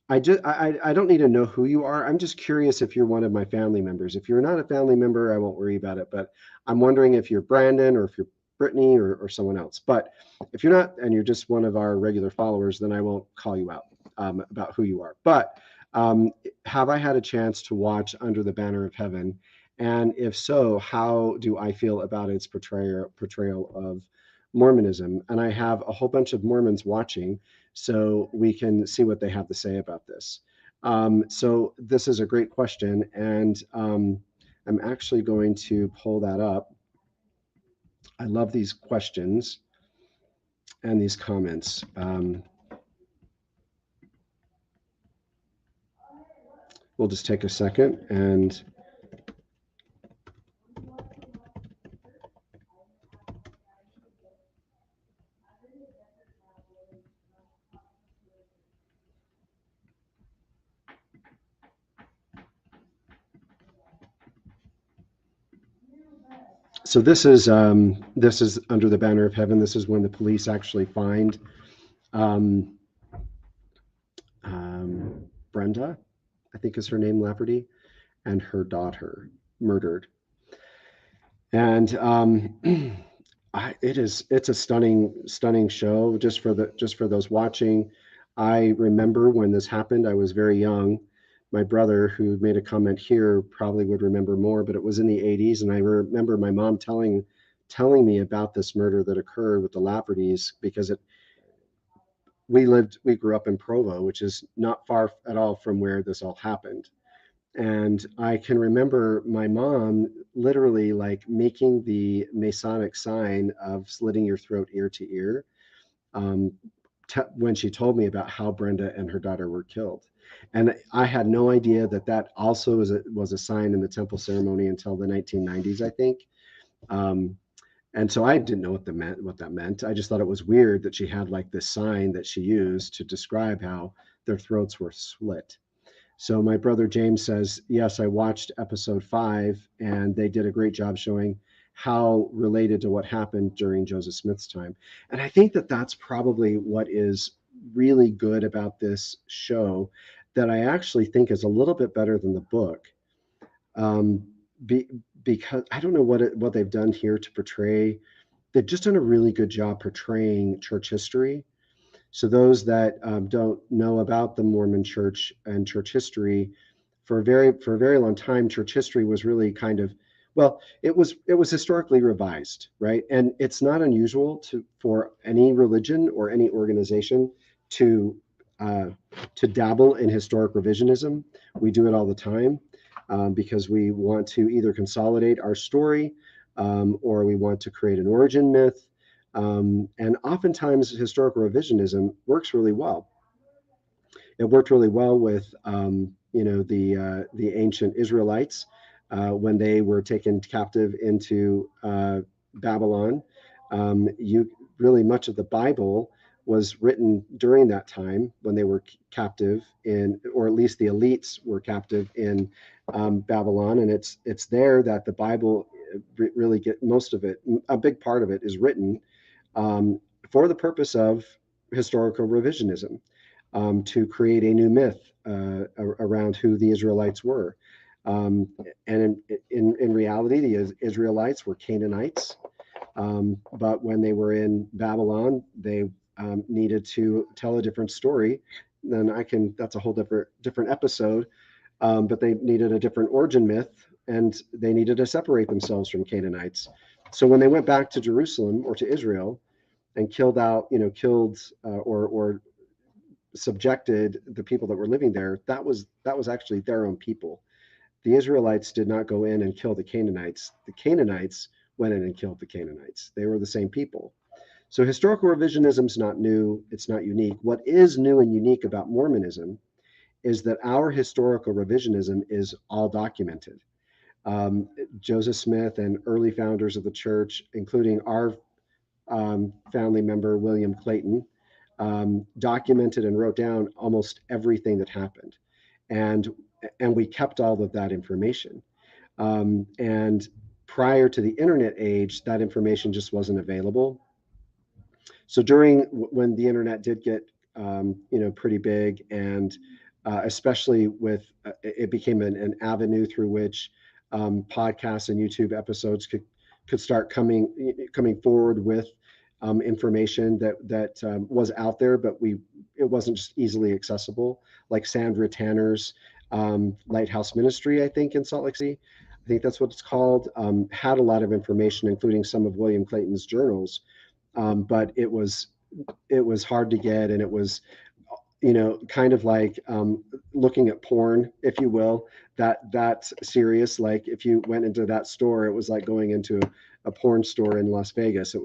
I don't need to know who you are. I'm just curious if you're one of my family members. If you're not a family member, I won't worry about it. But I'm wondering if you're Brandon or if you're Brittany or someone else. But if you're not, and you're just one of our regular followers, then I won't call you out about who you are. But have I had a chance to watch Under the Banner of Heaven? And if so, how do I feel about its portrayal of Mormonism? And I have a whole bunch of Mormons watching, so we can see what they have to say about this. So this is a great question, and I'm actually going to pull that up. I love these questions and these comments. We'll just take a second and so this is Under the Banner of Heaven. This is when the police actually find Brenda, I think is her name, Lafferty, and her daughter murdered. And it's a stunning show. Just for those watching, I remember when this happened. I was very young. My brother, who made a comment here, probably would remember more, but it was in the 80s, and I remember my mom telling me about this murder that occurred with the Laffertys, because we grew up in Provo, which is not far at all from where this all happened. And I can remember my mom literally like making the Masonic sign of slitting your throat ear to ear when she told me about how Brenda and her daughter were killed. And I had no idea that also was a sign in the temple ceremony until the 1990s, I think. And so I didn't know what that meant. I just thought it was weird that she had like this sign that she used to describe how their throats were slit. So my brother James says, yes, I watched episode 5, and they did a great job showing how related to what happened during Joseph Smith's time. And I think that's probably what is really good about this show, that I actually think is a little bit better than the book, because I don't know what they've done here to portray. They've just done a really good job portraying church history. So those that don't know about the Mormon Church and church history, for a very long time, church history was really kind of, well, it was historically revised, right? And it's not unusual for any religion or any organization to dabble in historic revisionism. We do it all the time because we want to either consolidate our story or we want to create an origin myth. And oftentimes, historical revisionism works really well. It worked really well with the ancient Israelites when they were taken captive into Babylon. Really much of the Bible was written during that time when they were captive in, or at least the elites were captive in Babylon, and it's there that the Bible really get most of it. A big part of it is written for the purpose of historical revisionism. To create a new myth around who the Israelites were. And in reality, the Israelites were Canaanites. But when they were in Babylon, they needed to tell a different story. Then that's a whole different episode. But they needed a different origin myth, and they needed to separate themselves from Canaanites. So when they went back to Jerusalem or to Israel and killed or subjected the people that were living there, that was actually their own people. The Israelites did not go in and kill the Canaanites. The Canaanites went in and killed the Canaanites. They were the same people. So historical revisionism is not new. It's not unique. What is new and unique about Mormonism is that our historical revisionism is all documented. Joseph Smith and early founders of the church, including our family member, William Clayton, documented and wrote down almost everything that happened, and we kept all of that information. And prior to the internet age, that information just wasn't available. So when the internet did get pretty big, and especially with it became an avenue through which podcasts and YouTube episodes could start coming forward with information that was out there, but it wasn't just easily accessible. Like Sandra Tanner's Lighthouse Ministry, I think, in Salt Lake City, I think that's what it's called, had a lot of information, including some of William Clayton's journals, but it was hard to get, and it was kind of like looking at porn, if you will, that's serious. Like if you went into that store, it was like going into a porn store in Las Vegas. It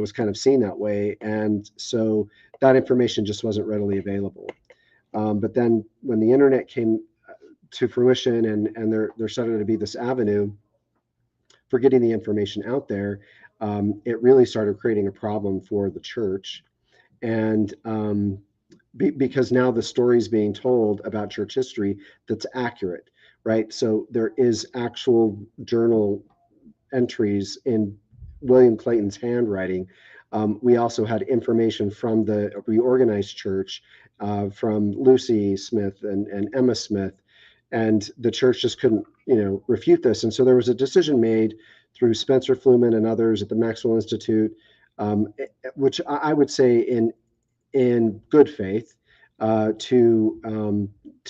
was kind of seen that way. And so that information just wasn't readily available. But then when the internet came to fruition and there started to be this avenue for getting the information out there, it really started creating a problem for the church. And because now the story's being told about church history that's accurate, right? So there is actual journal entries in William Clayton's handwriting. We also had information from the reorganized church, from Lucy Smith and Emma Smith, and the church just couldn't, refute this. And so there was a decision made through Spencer Fluman and others at the Maxwell Institute, which I would say in good faith, to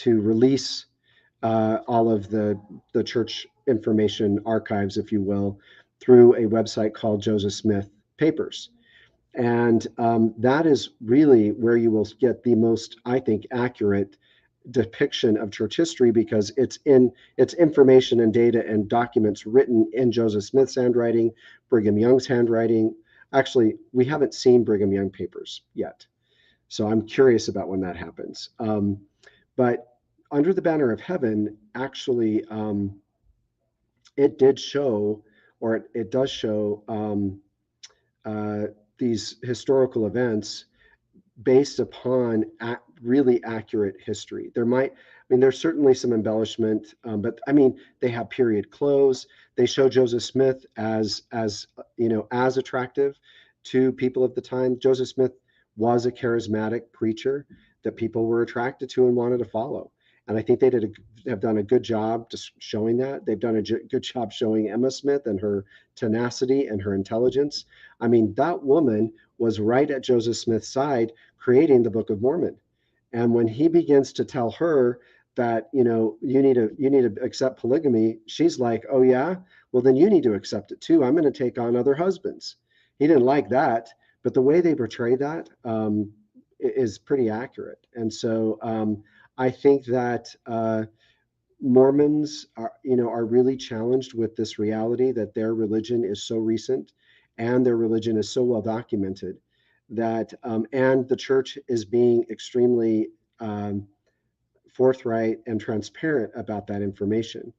release all of the church information archives, if you will, through a website called Joseph Smith Papers. And that is really where you will get the most, I think, accurate depiction of church history, because it's information and data and documents written in Joseph Smith's handwriting, Brigham Young's handwriting. Actually, we haven't seen Brigham Young papers yet, so I'm curious about when that happens. But Under the Banner of Heaven, actually, it did show, or it does show, these historical events based upon really accurate history. There's certainly some embellishment, but they have period clothes. They show Joseph Smith as attractive to people of the time. Joseph Smith was a charismatic preacher that people were attracted to and wanted to follow. And I think they have done a good job just showing that. They've done a good job showing Emma Smith and her tenacity and her intelligence. That woman was right at Joseph Smith's side creating the Book of Mormon. And when he begins to tell her that, you need to accept polygamy. She's like, oh yeah, well then you need to accept it too. I'm going to take on other husbands. He didn't like that, but the way they portray that is pretty accurate. And so I think that Mormons are really challenged with this reality that their religion is so recent and their religion is so well documented that, and the church is being extremely forthright and transparent about that information.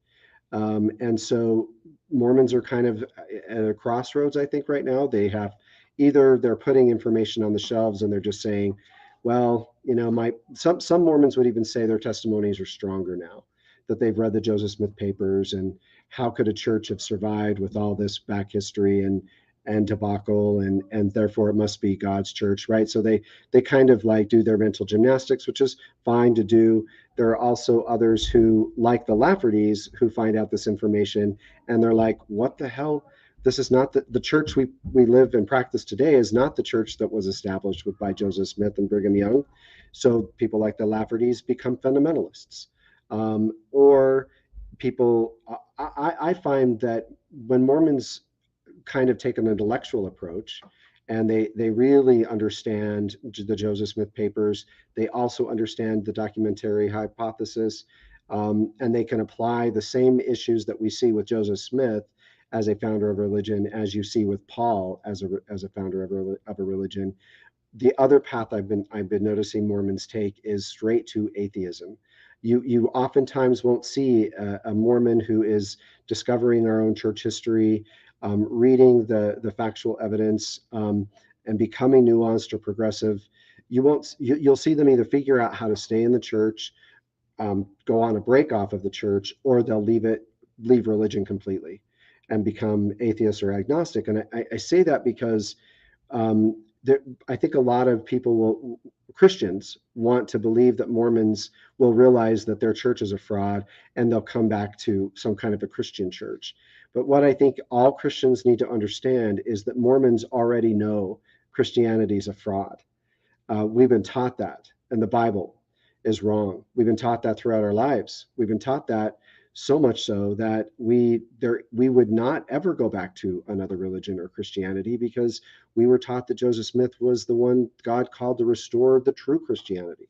And so Mormons are kind of at a crossroads, I think, right now. They have either they're putting information on the shelves and they're just saying, well, some Mormons would even say their testimonies are stronger now, that they've read the Joseph Smith papers, and how could a church have survived with all this back history and debacle, and therefore it must be God's church, right? So they kind of like do their mental gymnastics, which is fine to do. There are also others who, like the Laffertys, who find out this information and they're like, what the hell? This is not the church we live and practice today is not the church that was established by Joseph Smith and Brigham Young. So people like the Laffertys become fundamentalists. Or people, I find that when Mormons kind of take an intellectual approach and they really understand the Joseph Smith papers, they also understand the documentary hypothesis, and they can apply the same issues that we see with Joseph Smith as a founder of religion as you see with Paul as a founder of a religion. The other path I've been noticing Mormons take is straight to atheism. You oftentimes won't see a Mormon who is discovering our own church history, reading the factual evidence, and becoming nuanced or progressive. You'll see them either figure out how to stay in the church, go on a break off of the church, or they'll leave religion completely and become atheist or agnostic. And I say that because I think a lot of Christians want to believe that Mormons will realize that their church is a fraud and they'll come back to some kind of a Christian church. But what I think all Christians need to understand is that Mormons already know Christianity is a fraud. We've been taught that, and the Bible is wrong. We've been taught that throughout our lives. We've been taught that so much so that we would not ever go back to another religion or Christianity, because we were taught that Joseph Smith was the one God called to restore the true Christianity,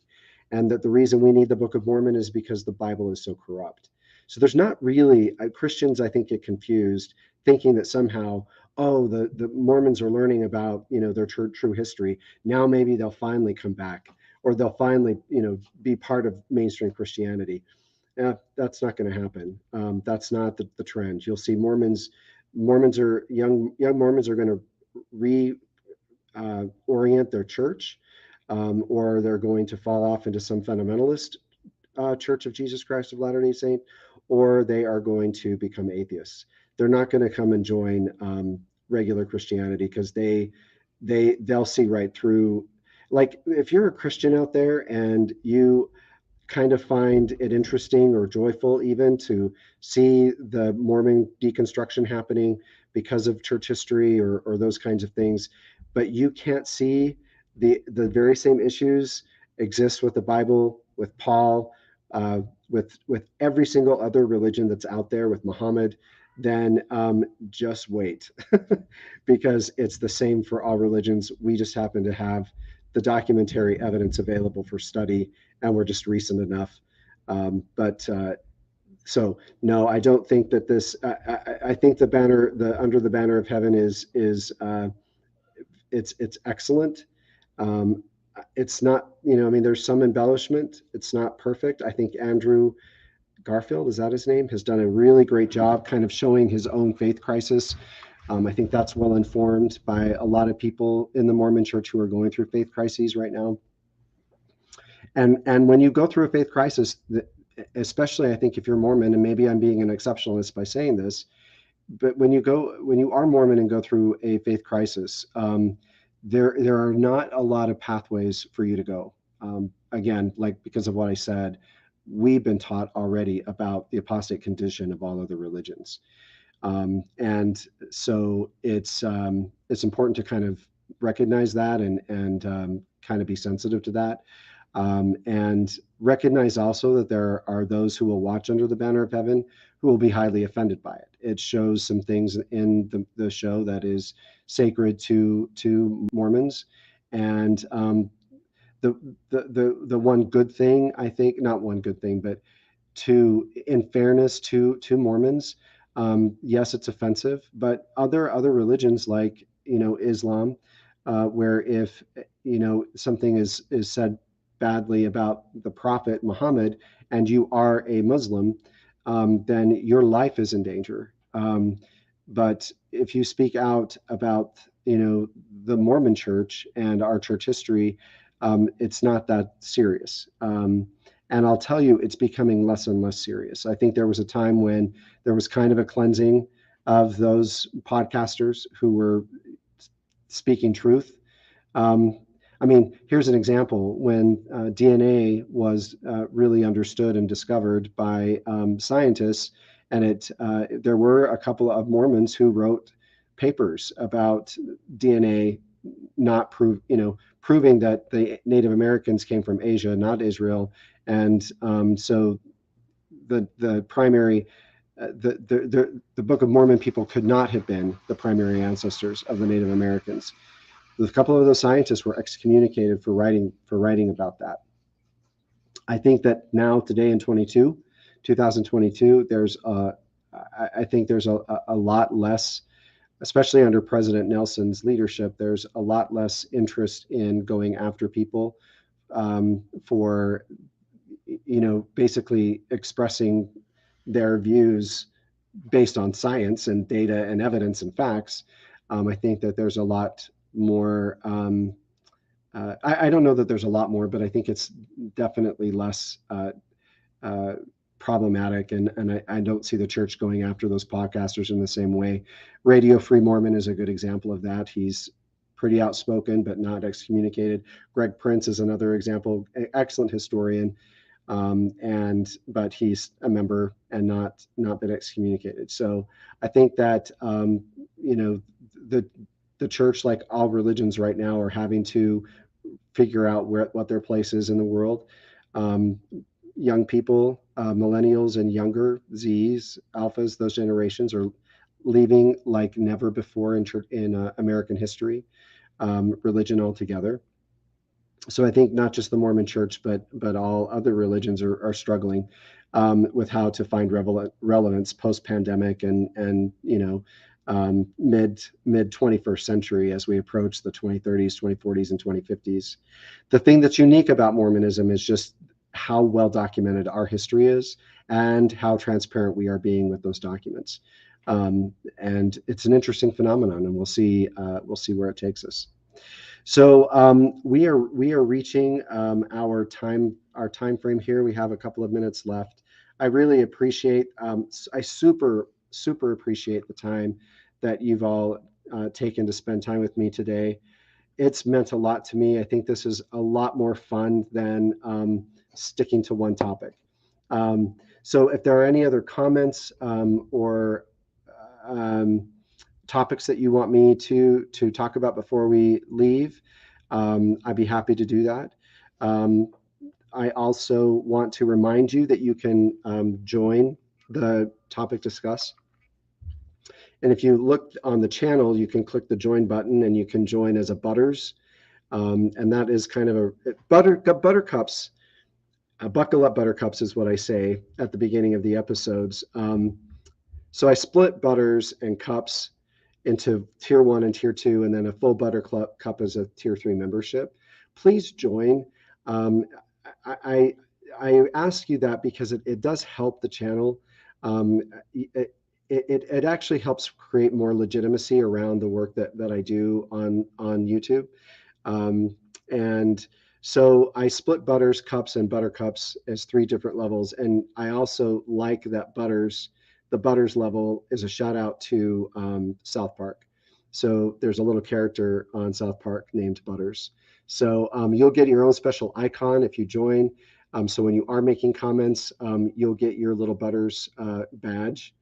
and that the reason we need the Book of Mormon is because the Bible is so corrupt. So there's not really Christians, I think, get confused thinking that somehow, oh, the Mormons are learning about their true history. Now maybe they'll finally come back, or they'll finally be part of mainstream Christianity. That's not going to happen. That's not the trend. You'll see young Mormons are going to reorient their church, or they're going to fall off into some fundamentalist Church of Jesus Christ of Latter-day Saints, or they are going to become atheists. They're not going to come and join regular Christianity, because they'll see right through. Like, if you're a Christian out there and you kind of find it interesting or joyful even to see the Mormon deconstruction happening because of church history or those kinds of things, but you can't see the very same issues exist with the Bible, with Paul, with every single other religion that's out there, with Muhammad, then just wait, because it's the same for all religions. We just happen to have the documentary evidence available for study, and we're just recent enough. So no, I don't think that this. I think the Under the Banner of Heaven is it's excellent. It's not, there's some embellishment. It's not perfect. I think Andrew Garfield, is that his name, has done a really great job kind of showing his own faith crisis. I think that's well informed by a lot of people in the Mormon church who are going through faith crises right now. And when you go through a faith crisis, especially I think if you're Mormon, and maybe I'm being an exceptionalist by saying this, but when you are Mormon and go through a faith crisis, there are not a lot of pathways for you to go. Again, like, because of what I said, we've been taught already about the apostate condition of all other religions. And so it's important to kind of recognize that and kind of be sensitive to that. And recognize also that there are those who will watch Under the Banner of Heaven who will be highly offended by it. It shows some things in the show that is sacred to Mormons. And the one good thing, I think, not one good thing, but in fairness to Mormons, yes, it's offensive, but other religions like, Islam, where if, something is said badly about the Prophet Muhammad and you are a Muslim, then your life is in danger. But if you speak out about, the Mormon church and our church history, it's not that serious. And I'll tell you, it's becoming less and less serious. I think there was a time when there was kind of a cleansing of those podcasters who were speaking truth. I mean, here's an example. When DNA was really understood and discovered by scientists, and there were a couple of Mormons who wrote papers about DNA not proving that the Native Americans came from Asia, not Israel. And so the primary, the Book of Mormon people could not have been the primary ancestors of the Native Americans. A couple of those scientists were excommunicated for writing about that. I think that now, today in 2022, I think there's a lot less, especially under President Nelson's leadership, there's a lot less interest in going after people for, basically expressing their views based on science and data and evidence and facts. I think that there's a lot more. I don't know that there's a lot more, but I think it's definitely less problematic, and I don't see the church going after those podcasters in the same way. Radio Free Mormon is a good example of that. He's pretty outspoken, but not excommunicated. Greg Prince is another example, excellent historian, but he's a member and not been excommunicated. So I think that the church, like all religions right now, are having to figure out what their place is in the world. Young people, millennials and younger, Zs, alphas, those generations are leaving like never before in American history, religion altogether. So I think not just the Mormon church, but all other religions are struggling with how to find relevance post-pandemic and mid 21st century as we approach the 2030s, 2040s, and 2050s. The thing that's unique about Mormonism is just how well documented our history is and how transparent we are being with those documents. And it's an interesting phenomenon, and we'll see where it takes us. So we are reaching our time frame here. We have a couple of minutes left. I really appreciate, I super appreciate the time that you've all taken to spend time with me today. It's meant a lot to me. I think this is a lot more fun than sticking to one topic. So if there are any other comments or topics that you want me to talk about before we leave, I'd be happy to do that. I also want to remind you that you can join the topic discuss. And if you look on the channel, you can click the join button and you can join as a Butters. And that is kind of Buttercups. Buckle up, Buttercups is what I say at the beginning of the episodes. So I split Butters and Cups into tier 1 and tier 2, and then a full Butter Cup as a tier 3 membership. Please join. I ask you that because it does help the channel. It actually helps create more legitimacy around the work that I do on YouTube. And so I split Butters, Cups, and Buttercups as 3 different levels. And I also like that the Butters level is a shout out to South Park. So there's a little character on South Park named Butters. So you'll get your own special icon if you join. So when you are making comments, you'll get your little Butters badge.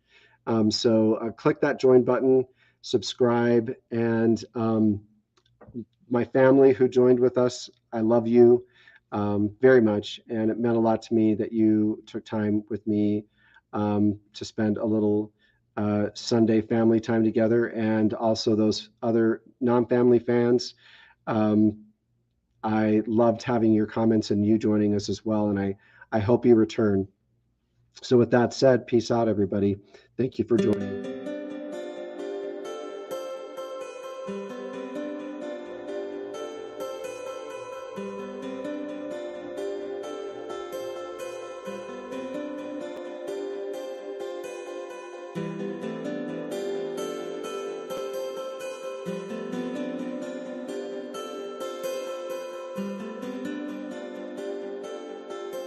So click that join button, subscribe, and my family who joined with us, I love you. very much. And it meant a lot to me that you took time with me to spend a little Sunday family time together, and also those other non-family fans. I loved having your comments and you joining us as well, and I hope you return. So with that said, peace out, everybody. Thank you for joining.